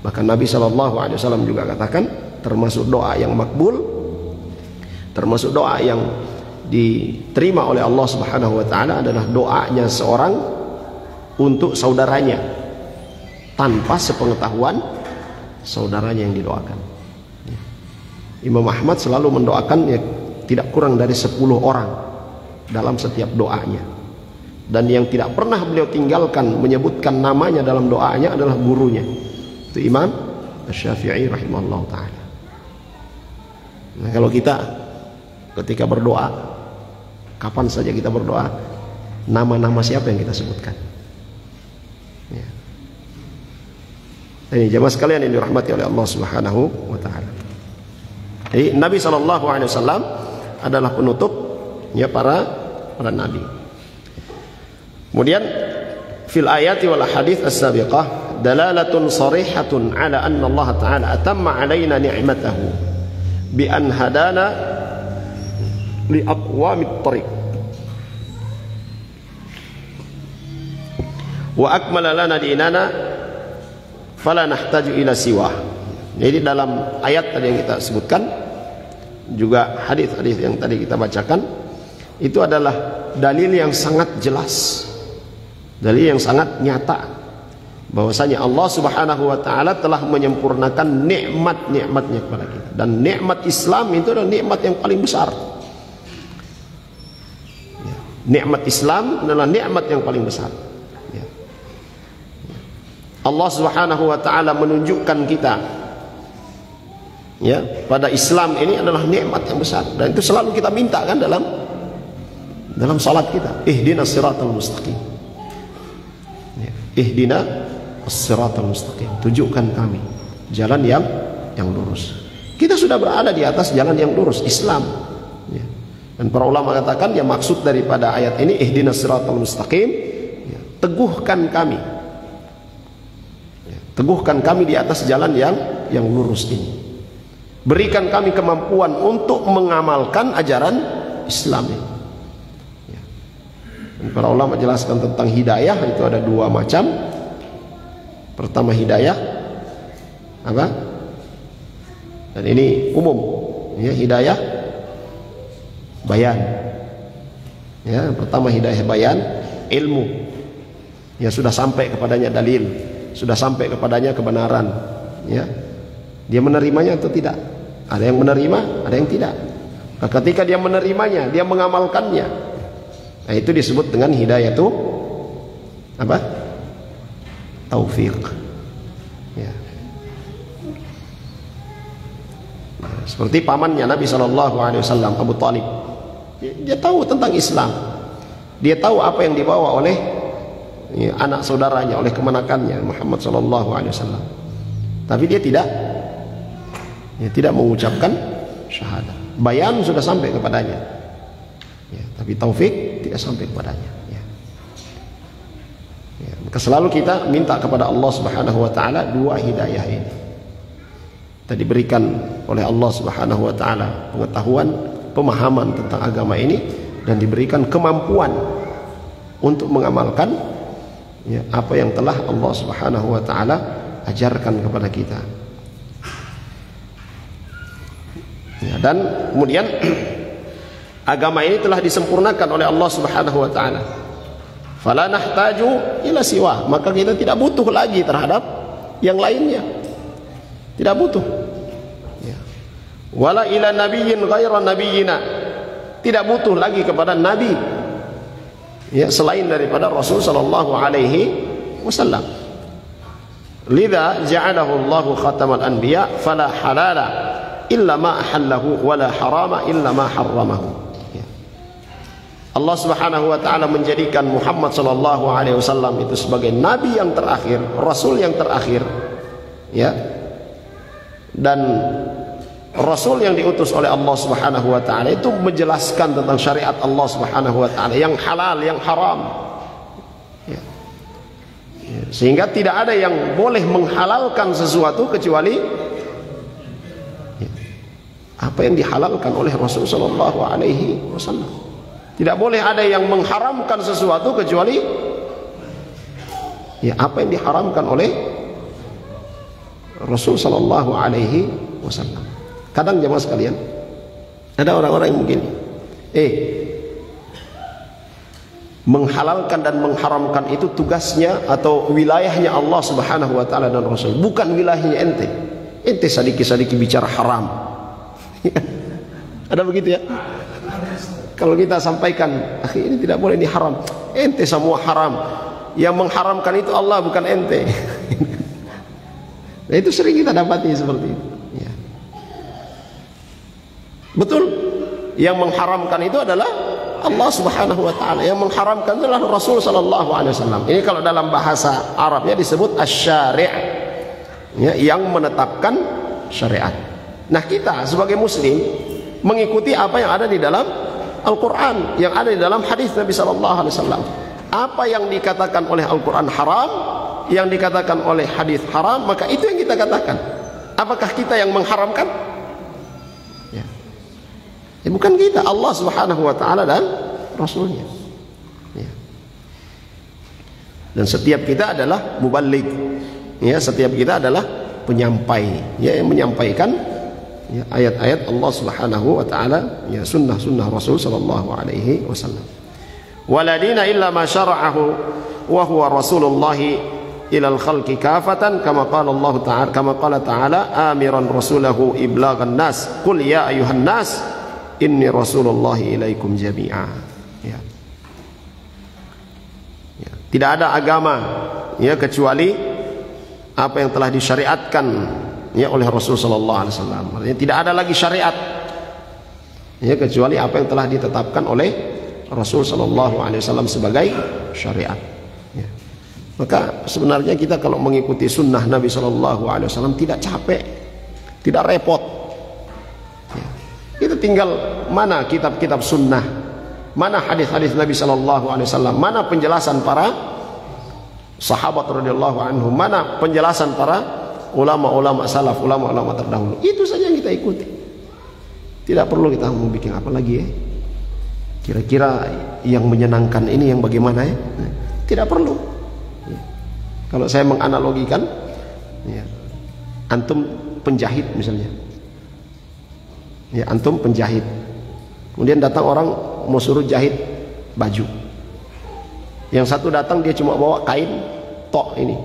Bahkan Nabi SAW juga katakan termasuk doa yang makbul, termasuk doa yang diterima oleh Allah Subhanahu wa taala adalah doanya seorang untuk saudaranya tanpa sepengetahuan saudaranya yang didoakan. Imam Ahmad selalu mendoakan ya, tidak kurang dari 10 orang dalam setiap doanya. Dan yang tidak pernah beliau tinggalkan menyebutkan namanya dalam doanya adalah gurunya, itu Imam Asy-Syafi'i rahimahullah ta'ala. Nah, kalau kita ketika berdoa, kapan saja kita berdoa, nama-nama siapa yang kita sebutkan? Ya. Ini jemaah sekalian yang dirahmati oleh Allah Subhanahu wa taala. Jadi Nabi SAW adalah penutup ya para nabi. Kemudian fil ayati wal hadits as-sabiqah dalalatun sharihatun ala anna Allah taala atamma alaina ni'matahu bi an hadana li aqwamit thariq wa akmala lana dinana fala nahtaju ila siwah. Jadi dalam ayat tadi yang kita sebutkan, juga hadis-hadis yang tadi kita bacakan, itu adalah dalil yang sangat jelas, dalil yang sangat nyata bahwasanya Allah Subhanahu wa taala telah menyempurnakan nikmat-nikmatnya kepada kita. Dan nikmat Islam itu adalah nikmat yang paling besar. Nikmat Islam adalah nikmat yang paling besar. Allah Subhanahu wa taala menunjukkan kita ya pada Islam ini adalah nikmat yang besar, dan itu selalu kita minta kan dalam salat kita, ihdinas siratal mustaqim. Ya, ihdina as-siratal mustaqim, tunjukkan kami jalan yang lurus. Kita sudah berada di atas jalan yang lurus, Islam. Ya. Dan para ulama katakan ya maksud daripada ayat ini ihdinas siratal mustaqim, ya, teguhkan kami. Ya, Teguhkan kami di atas jalan yang lurus ini. Berikan kami kemampuan untuk mengamalkan ajaran Islam ini. Ya. Dan para ulama jelaskan tentang hidayah itu ada dua macam. Pertama hidayah apa? Dan ini umum, ya, hidayah bayan. Ya, pertama hidayah bayan, ilmu. Ya, sudah sampai kepadanya dalil, sudah sampai kepadanya kebenaran, ya. Dia menerimanya atau tidak? Ada yang menerima, ada yang tidak. Nah, ketika dia menerimanya, dia mengamalkannya. Nah, itu disebut dengan hidayah itu apa? Taufik. Ya. Nah, seperti pamannya Nabi SAW, Abu Talib. Dia tahu tentang Islam. Dia tahu apa yang dibawa oleh anak saudaranya, oleh kemenakannya Muhammad SAW. Tapi dia tidak mengucapkan syahadat. Bayan sudah sampai kepadanya, ya, tapi taufik tidak sampai kepadanya. Ya. Ya, maka selalu kita minta kepada Allah Subhanahu Wa Taala dua hidayah ini. Kita diberikan oleh Allah Subhanahu Wa Taala pengetahuan, pemahaman tentang agama ini, dan diberikan kemampuan untuk mengamalkan, ya, apa yang telah Allah Subhanahu Wa Taala ajarkan kepada kita. Ya, dan kemudian agama ini telah disempurnakan oleh Allah Subhanahu Wa Taala. Fala nahtaju ila siwa, maka kita tidak butuh lagi terhadap yang lainnya. Tidak butuh. Ya. Wala ila nabiyyin ghaira nabiyyina, tidak butuh lagi kepada nabi, ya, selain daripada Rasul sallallahu alaihi wasallam. Lidza ja'alahu Allahu khatamal anbiya fala halala illa ma ahallahu wala harama illa ma harramahu. Ya. Allah Subhanahu wa taala menjadikan Muhammad sallallahu alaihi wasallam itu sebagai nabi yang terakhir, rasul yang terakhir, ya. Dan rasul yang diutus oleh Allah Subhanahu wa taala itu menjelaskan tentang syariat Allah Subhanahu wa taala yang halal, yang haram. Ya. Ya. Sehingga tidak ada yang boleh menghalalkan sesuatu kecuali apa yang dihalalkan oleh Rasul sallallahu alaihi wasallam. Tidak boleh ada yang mengharamkan sesuatu kecuali, ya, apa yang diharamkan oleh Rasul sallallahu alaihi wasallam. Kadang jemaah sekalian, ada orang-orang yang begini, menghalalkan dan mengharamkan itu tugasnya atau wilayahnya Allah Subhanahu wa taala dan Rasul, bukan wilayahnya ente. Ente sedikit-sedikit bicara haram. Ada begitu, ya? Kalau kita sampaikan, akhi, ini tidak boleh, ini haram. Ente semua haram. Yang mengharamkan itu Allah, bukan ente. Nah, itu sering kita dapati seperti itu. Ya. Betul. Yang mengharamkan itu adalah Allah Subhanahu wa taala. Yang mengharamkan adalah Rasul sallallahu alaihi wasallam. Ini kalau dalam bahasa Arabnya disebut asy-syari', ya, yang menetapkan syariat. Nah, kita sebagai muslim mengikuti apa yang ada di dalam Al-Quran, yang ada di dalam hadis Nabi sallallahu alaihi wasallam. Apa yang dikatakan oleh Al-Quran haram, yang dikatakan oleh hadis haram, maka itu yang kita katakan. Apakah kita yang mengharamkan? Ya. Ya, bukan kita, Allah Subhanahu wa taala dan Rasulnya. Ya. Dan setiap kita adalah muballigh. Ya, setiap kita adalah penyampai, ya, yang menyampaikan, ya, ayat-ayat Allah Subhanahu wa taala, ya, sunnah-sunnah Rasul sallallahu alaihi wasallam. Waladina illa ma syara'ahu wa huwa Rasulullah ila al-khalqi kafatan kama qala Allah ta'ala, kama qala ta'ala amiran rasulahu iblaghan nas qul ya ayuhan nas inni Rasulullah ilaikum jami'a. Ya. Ya. Tidak ada agama, ya, kecuali apa yang telah disyariatkan, ya, oleh Rasul sallallahu alaihi wasallam. Artinya tidak ada lagi syariat, ya, kecuali apa yang telah ditetapkan oleh Rasul sallallahu alaihi wasallam sebagai syariat. Ya. Maka sebenarnya kita kalau mengikuti sunnah Nabi sallallahu alaihi wasallam tidak capek, tidak repot. Ya. Kita tinggal mana kitab-kitab sunnah, mana hadis-hadis Nabi sallallahu alaihi wasallam, mana penjelasan para sahabat radhiyallahu anhum, mana penjelasan para ulama-ulama salaf, ulama-ulama terdahulu. Itu saja yang kita ikuti. Tidak perlu kita mau bikin apa lagi ya. Kira-kira yang menyenangkan ini yang bagaimana ya? Tidak perlu. Kalau saya menganalogikan, ya, antum penjahit misalnya. Ya, antum penjahit. Kemudian datang orang mau suruh jahit baju. Yang satu datang dia cuma bawa kain tok ini.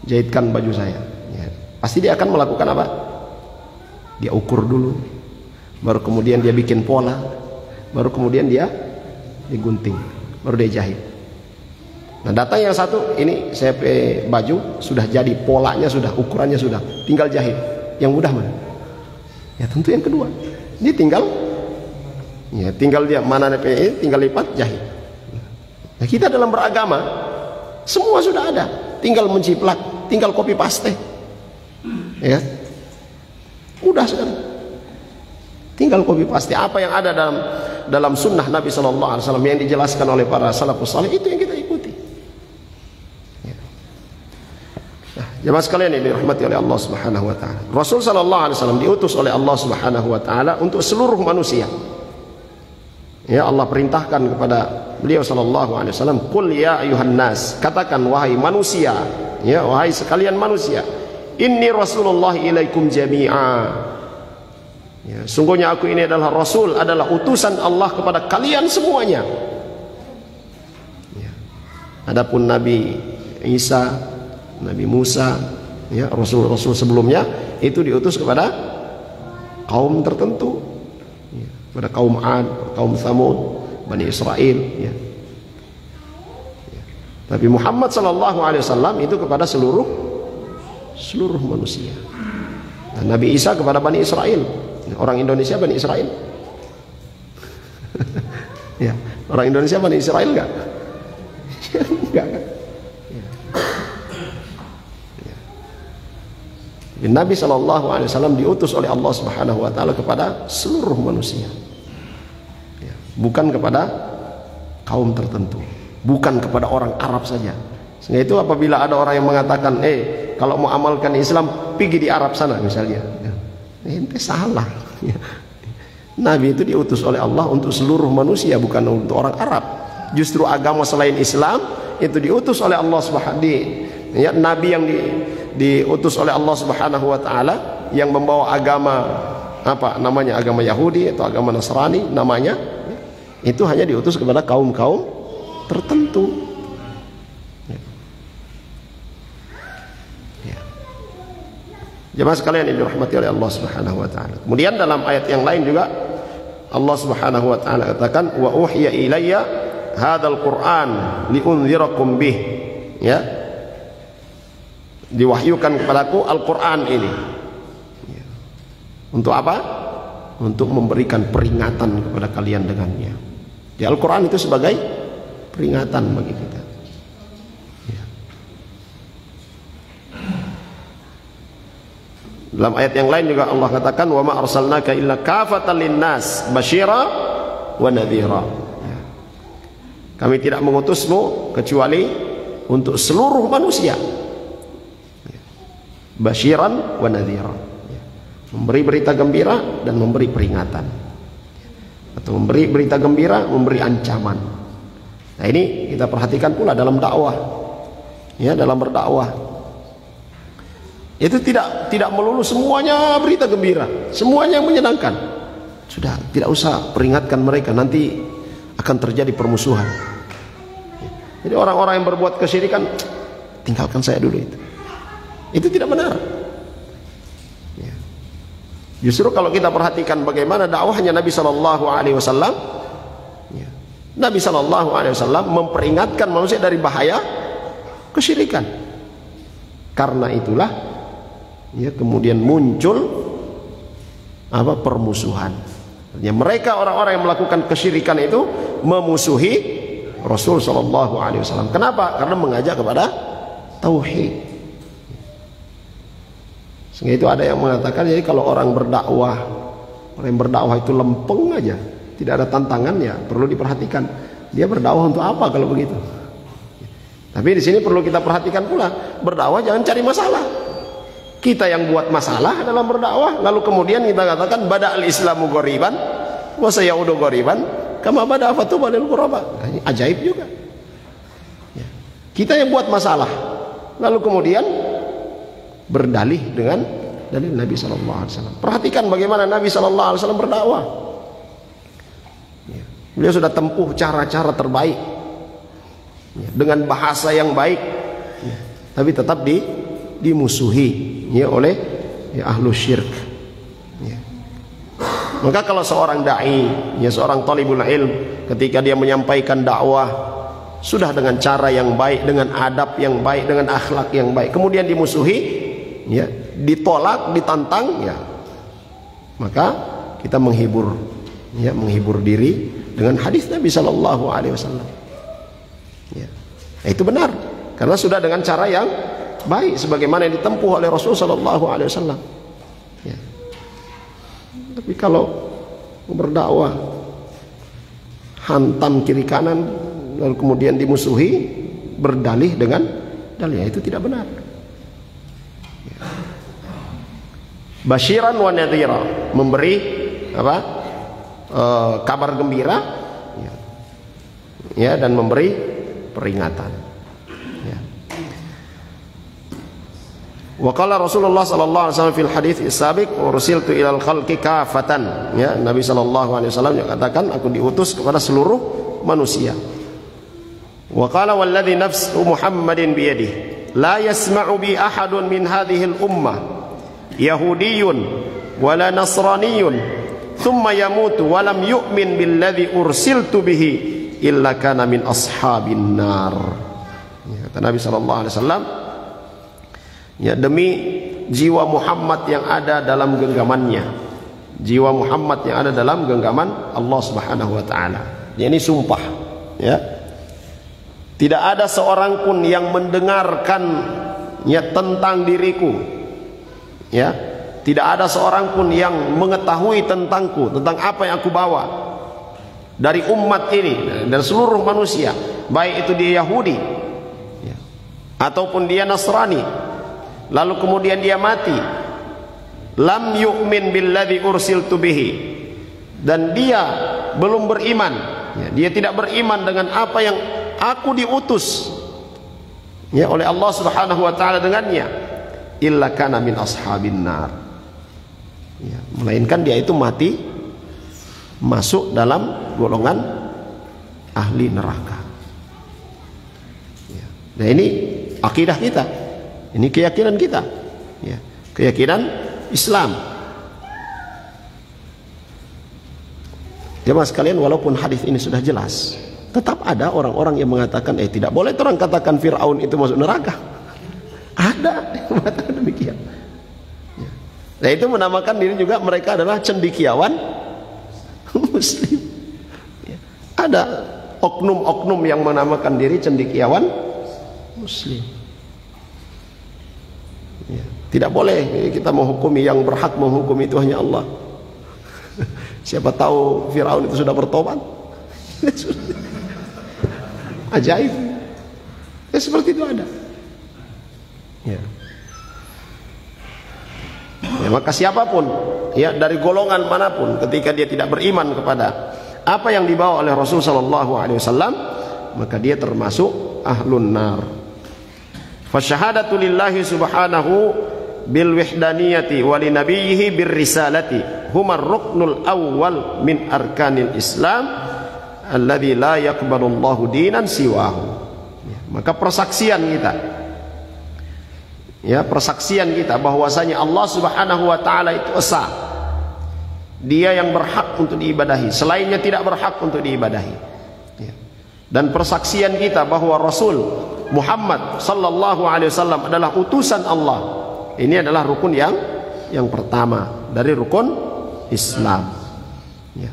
Jahitkan baju saya. Ya. Pasti dia akan melakukan apa? Dia ukur dulu. Baru kemudian dia bikin pola. Baru kemudian dia digunting. Baru dia jahit. Nah, datang yang satu, ini saya baju sudah jadi, polanya sudah, ukurannya sudah, tinggal jahit. Yang mudah mana? Ya tentu yang kedua. Ini tinggal dia mana DPE, tinggal lipat jahit. Nah, kita dalam beragama semua sudah ada, tinggal menciplak, tinggal copy paste. Ya. Udah sekarang. Tinggal copy paste apa yang ada dalam sunnah Nabi sallallahu alaihi wasallam yang dijelaskan oleh para salafus saleh, itu yang kita ikuti. Jemaah sekalian yang dirahmati oleh Allah Subhanahu wa taala. Rasul sallallahu alaihi wasallam diutus oleh Allah Subhanahu wa taala untuk seluruh manusia. Ya, Allah perintahkan kepada beliau sallallahu alaihi wasallam, "Qul ya ayuhan nas," katakan wahai manusia, ya wahai sekalian manusia, "Inni Rasulullah ilaikum jami'a." Ya, sungguhnya aku ini adalah Rasul, adalah utusan Allah kepada kalian semuanya. Ya. Adapun Nabi Isa, Nabi Musa, ya, Rasul-Rasul sebelumnya itu diutus kepada kaum tertentu, ya, kepada kaum Ad, kaum Tsamud, Bani Israel, ya. Ya. Tapi Muhammad sallallahu alaihi wasallam itu kepada seluruh manusia. Dan Nabi Isa kepada Bani Israel. Orang Indonesia Bani Israel. Ya, orang Indonesia Bani Israel enggak? Enggak kan? Nabi sallallahu alaihi wasallam diutus oleh Allah Subhanahu wa taala kepada seluruh manusia. Ya, bukan kepada kaum tertentu, bukan kepada orang Arab saja. Sehingga itu apabila ada orang yang mengatakan, kalau mau amalkan Islam pergi di Arab sana misalnya. Ya, ente salah. Ya. Nabi itu diutus oleh Allah untuk seluruh manusia, bukan untuk orang Arab. Justru agama selain Islam itu diutus oleh Allah Subhanahu wa taala. Ya, Nabi yang diutus oleh Allah Subhanahu wa taala yang membawa agama apa namanya, agama Yahudi atau agama Nasrani namanya, itu hanya diutus kepada kaum-kaum tertentu. Ya. Jemaah sekalian yang dirahmati oleh Allah Subhanahu wa taala. Kemudian dalam ayat yang lain juga Allah Subhanahu wa taala katakan, wa uhiya ilayya hadzal Qur'an liunzirakum bih. Ya. Diwahyukan kepadaku Al-Qur'an ini. Ya. Untuk apa? Untuk memberikan peringatan kepada kalian dengannya. Di Al-Qur'an itu sebagai peringatan bagi kita. Ya. Dalam ayat yang lain juga Allah katakan, wa ma arsalnaka illa kafatan linnas basyira wa nadhira. Ya. Kami tidak mengutusmu kecuali untuk seluruh manusia. Basyiran wa nadhira, memberi berita gembira dan memberi peringatan, atau memberi berita gembira, memberi ancaman. Nah, ini kita perhatikan pula dalam dakwah, ya, dalam berdakwah itu tidak melulu semuanya berita gembira, semuanya yang menyenangkan. Sudah, tidak usah peringatkan mereka, nanti akan terjadi permusuhan. Jadi orang-orang yang berbuat kesyirikan, tinggalkan saya dulu itu. Itu tidak benar. Ya. Justru kalau kita perhatikan bagaimana dakwahnya Nabi Sallallahu Alaihi Wasallam, ya. Nabi Sallallahu Alaihi Wasallam memperingatkan manusia dari bahaya kesyirikan. Karena itulah, ya, kemudian muncul apa, permusuhan. Ya, mereka orang-orang yang melakukan kesyirikan itu memusuhi Rasul Sallallahu Alaihi Wasallam. Kenapa? Karena mengajak kepada tauhid. Sehingga itu ada yang mengatakan, jadi kalau orang yang berdakwah itu lempeng aja, tidak ada tantangan, ya perlu diperhatikan. Dia berdakwah untuk apa kalau begitu? Tapi di sini perlu kita perhatikan pula, berdakwah jangan cari masalah. Kita yang buat masalah dalam berdakwah, lalu kemudian kita katakan bada'al islamu ghoriban wa sayaudu ghoriban kama bada'a fatuba lil ghuraba. Ini ajaib juga. Ya. Kita yang buat masalah, lalu kemudian berdalih dengan dalil Nabi sallallahu alaihi wasallam. Perhatikan bagaimana Nabi sallallahu alaihi wasallam berdakwah. Ya. Beliau sudah tempuh cara-cara terbaik. Ya. Dengan bahasa yang baik. Ya. Tapi tetap dimusuhi ya oleh ya ahlu syirk. Ya. Maka kalau seorang dai, ya seorang talibul ilm, ketika dia menyampaikan dakwah sudah dengan cara yang baik, dengan adab yang baik, dengan akhlak yang baik, kemudian dimusuhi, ya, ditolak, ditantang, ya, maka kita menghibur, ya, menghibur diri dengan hadis Nabi Shallallahu Alaihi Wasallam. Ya. Itu benar, karena sudah dengan cara yang baik sebagaimana yang ditempuh oleh Rasul sallallahu alaihi wasallam. Ya. Tapi kalau berdakwah hantam kiri kanan lalu kemudian dimusuhi, berdalih dengan dalil, itu tidak benar. Ya. Basyiran wa nadhira, memberi apa? Kabar gembira, ya. Ya, dan memberi peringatan. Wa qala Rasulullah sallallahu alaihi wasallam fil hadits as-sabiq ursiltu ilal khalqi kafatan. Ya, Nabi sallallahu alaihi wasallam katakan, aku diutus kepada seluruh manusia. Wa qala walladzi nafsu Muhammadin bi yadihi la yasma'u bi ahadun min hadhihi al-ummah yahudiyyun wala nasraniyyun thumma yamutu wa lam yu'min billadzi ursiltu bihi illa kana min ashabin nar. Ya, kata Nabi sallallahu alaihi wasallam, ya, demi jiwa Muhammad yang ada dalam genggamannya, jiwa Muhammad yang ada dalam genggaman Allah Subhanahu wa taala. Ya, ini sumpah, ya. Tidak ada seorang pun yang mendengarkan, ya, tentang diriku. Ya. Tidak ada seorang pun yang mengetahui tentangku, tentang apa yang aku bawa dari umat ini dan seluruh manusia, baik itu dia Yahudi, ya, ataupun dia Nasrani, lalu kemudian dia mati, lam yu'min billadzi ursiltu bihi, dan dia belum beriman, ya, dia tidak beriman dengan apa yang aku diutus, ya, oleh Allah Subhanahu wa taala dengannya, illa kana min ashabin nar, ya, melainkan dia itu mati masuk dalam golongan ahli neraka. Ya. Nah, ini akidah kita. Ini keyakinan kita, ya, keyakinan Islam. Jemaah sekalian, walaupun hadis ini sudah jelas, tetap ada orang-orang yang mengatakan, tidak boleh orang katakan Fir'aun itu masuk neraka. Ada yang mengatakan demikian. Ya. Nah, itu menamakan diri juga mereka adalah cendekiawan Muslim. Ya. Ada oknum-oknum yang menamakan diri cendekiawan Muslim. Ya, tidak boleh kita menghukumi, yang berhak menghukumi itu hanya Allah. Siapa tahu Firaun itu sudah bertobat. Ajaib. Ya, seperti itu ada. Ya. Ya, maka siapapun, ya, dari golongan manapun, ketika dia tidak beriman kepada apa yang dibawa oleh Rasul sallallahu alaihi wasallam, maka dia termasuk ahlun nar. Fasyahadatu lillahi subhanahu bil wahdaniyati wa li nabiyhi bir risalati huma ar-ruknul awwal min arkanil Islam alladzi la yaqbalu Allahu dinan siwahu. Ya, maka persaksian kita, ya, persaksian kita bahwasanya Allah Subhanahu wa taala itu esa. Dia yang berhak untuk diibadahi, selainnya tidak berhak untuk diibadahi. Ya. Dan persaksian kita bahwa Rasul Muhammad sallallahu alaihi wasallam adalah utusan Allah. Ini adalah rukun yang pertama dari rukun Islam. Ya.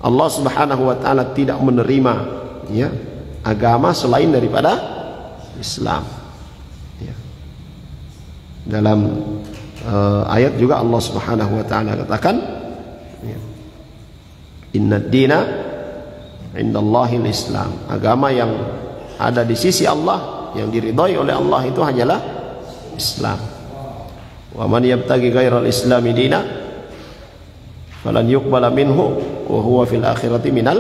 Allah Subhanahu wa taala tidak menerima, ya, agama selain daripada Islam. Ya. Dalam ayat juga Allah Subhanahu wa taala katakan, ya, innad dina indallahil Islam. Agama yang ada di sisi Allah yang diridhai oleh Allah itu hanyalah Islam. Wa man yabtaghi ghairal islami dina falan yuqbala minhu wa huwa fil akhirati minal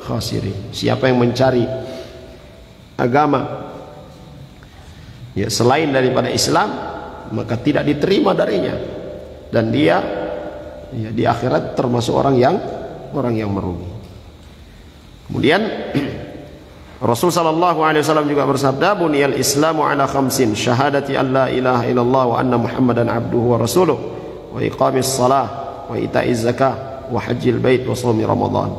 khasirin. Siapa yang mencari agama ya selain daripada Islam, maka tidak diterima darinya, dan dia ya di akhirat termasuk orang yang merugi. Kemudian Rasul sallallahu alaihi wasallam juga bersabda, buniyal islamu ala khamsin, syahadati an la ilaha illallah wa anna muhammadan abduhu wa rasuluh, wa iqamis salah, wa ita'iz zakah, wa hajjil bait, wa shaumi ramadan.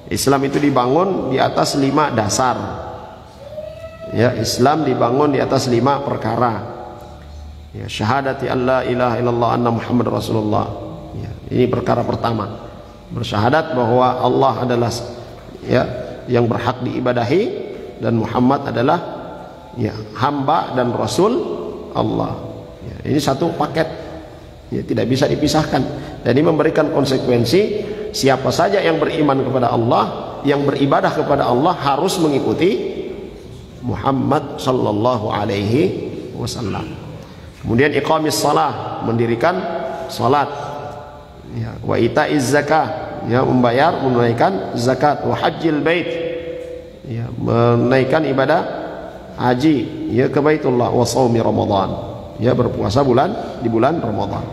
Islam itu dibangun di atas 5 dasar. Ya, Islam dibangun di atas 5 perkara. Ya, syahadati an la ilaha illallah anna muhammad rasulullah. Ya, ini perkara pertama. Bersyahadat bahwa Allah adalah ya yang berhak diibadahi dan Muhammad adalah ya hamba dan rasul Allah. Ya, ini satu paket. Ya, tidak bisa dipisahkan. Dan ini memberikan konsekuensi, siapa saja yang beriman kepada Allah, yang beribadah kepada Allah harus mengikuti Muhammad sallallahu alaihi wasallam. Kemudian iqamis salah, mendirikan salat. Ya, wa ita'iz zakah, ya membayar, menunaikan zakat. Wa hajjil bait, ya menunaikan ibadah haji ya ke Baitullah. Wa shaumi ramadan, ya berpuasa di bulan Ramadan.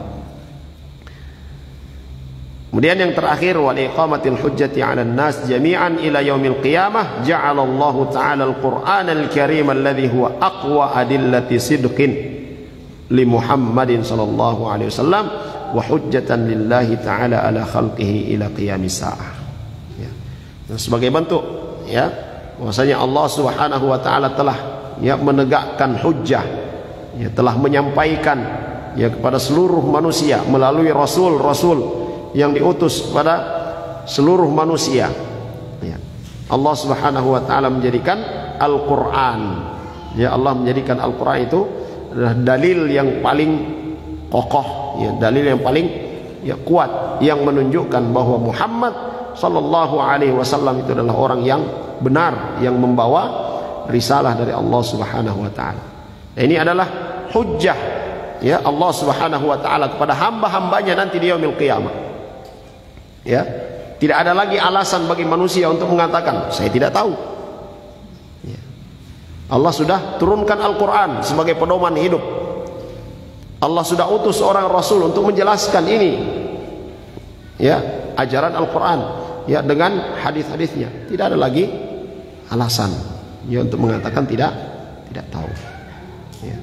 Kemudian yang terakhir, wal iqamatil hujjati 'alan nas jami'an ila yaumil qiyamah, ja'alallahu ta'ala al-Qur'anal karim alladhi huwa aqwa adillati sidqin li Muhammadin sallallahu alaihi wasallam wa hujjatan lillahi ta'ala ala khalqihi ila qiyamis sa'ah. Ya. Dan sebagai bentuk ya bahwasanya Allah Subhanahu wa taala telah ya menegakkan hujjah, ya telah menyampaikan ya kepada seluruh manusia melalui rasul-rasul yang diutus kepada seluruh manusia. Ya. Allah Subhanahu wa taala menjadikan Al-Qur'an, ya Allah menjadikan Al-Qur'an itu adalah dalil yang paling kokoh, ya dalil yang paling ya kuat, yang menunjukkan bahwa Muhammad sallallahu alaihi wasallam itu adalah orang yang benar, yang membawa risalah dari Allah Subhanahu wa taala. Nah, ini adalah hujjah ya Allah Subhanahu wa taala kepada hamba-hambanya nanti di yaumil qiyamah. Ya, tidak ada lagi alasan bagi manusia untuk mengatakan saya tidak tahu. Ya. Allah sudah turunkan Al-Quran sebagai pedoman hidup. Allah sudah utus orang Rasul untuk menjelaskan ini, ya ajaran Al-Quran, ya dengan hadis-hadisnya. Tidak ada lagi alasan ya untuk mengatakan tidak tahu. Ya.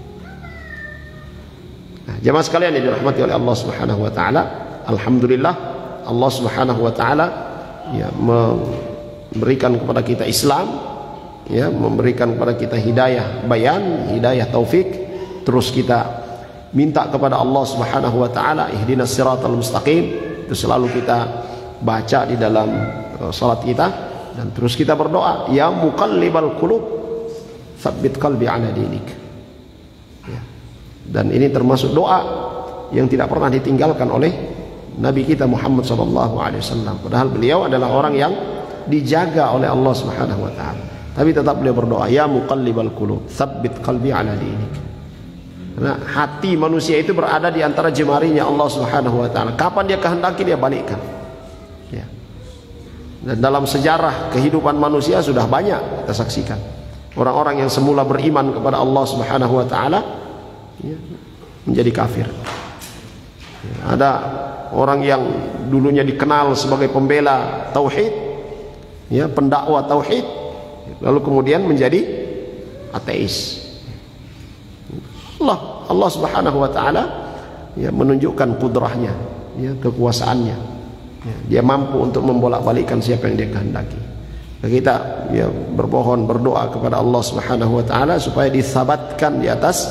Nah, jemaah sekalian yang dirahmati oleh Allah Subhanahu Wa Taala, alhamdulillah Allah Subhanahu Wa Taala ya memberikan kepada kita Islam, ya memberikan kepada kita hidayah bayan, hidayah taufik. Terus kita minta kepada Allah Subhanahu wa taala ihdinas siratal mustaqim, itu selalu kita baca di dalam salat kita, dan terus kita berdoa, ya muqallibal qulub tsabbit qalbi ala dinik. Ya. Dan ini termasuk doa yang tidak pernah ditinggalkan oleh Nabi kita Muhammad sallallahu alaihi wasallam. Padahal beliau adalah orang yang dijaga oleh Allah Subhanahu wa taala. Tapi tetap beliau berdoa, ya muqallibal qulub tsabbit qalbi ala dinik. Karena hati manusia itu berada di antara jemarinya Allah Subhanahu wa taala. Kapan dia kehendaki dia balikkan. Ya. Dan dalam sejarah kehidupan manusia sudah banyak kita saksikan. Orang-orang yang semula beriman kepada Allah Subhanahu wa taala ya, menjadi kafir. Ya, ada orang yang dulunya dikenal sebagai pembela tauhid, ya, pendakwah tauhid, lalu kemudian menjadi ateis. Allah Subhanahu wa taala ya menunjukkan kudrahnya, ya kekuasaannya. Ya, dia mampu untuk membolak-balikkan siapa yang dia kehendaki. Dan kita ya bermohon berdoa kepada Allah Subhanahu wa taala supaya disabatkan di atas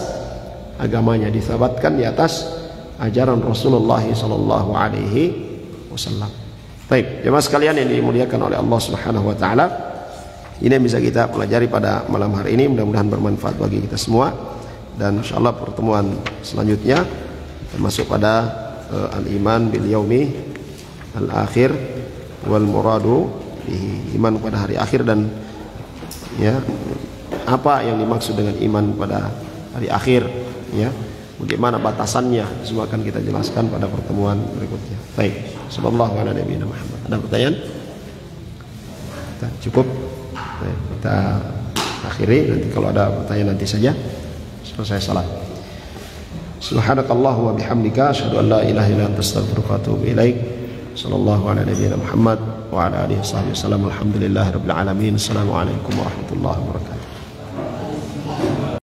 agamanya, disabatkan di atas ajaran Rasulullah sallallahu alaihi wasallam. Baik, jemaah sekalian yang dimuliakan oleh Allah Subhanahu wa taala, ini yang bisa kita pelajari pada malam hari ini, mudah-mudahan bermanfaat bagi kita semua. Dan insyaallah pertemuan selanjutnya termasuk pada al-iman bil yaumi al-akhir wal muradu bihi, iman pada hari akhir dan ya apa yang dimaksud dengan iman pada hari akhir, ya. Bagaimana batasannya, semua akan kita jelaskan pada pertemuan berikutnya. Baik, sallallahu ala nabiyina Muhammad. Ada pertanyaan? Cukup. Baik, kita akhiri, nanti kalau ada pertanyaan nanti saja selesai salat. Subhanakallah wa bihamdika asyhadu an la ilaha illa anta astaghfiruka wa atubu ilaik. Sallallahu ala nabiyina Muhammad wa ala alihi wasallam. Alhamdulillahirabbil alamin. Assalamualaikum warahmatullahi wabarakatuh.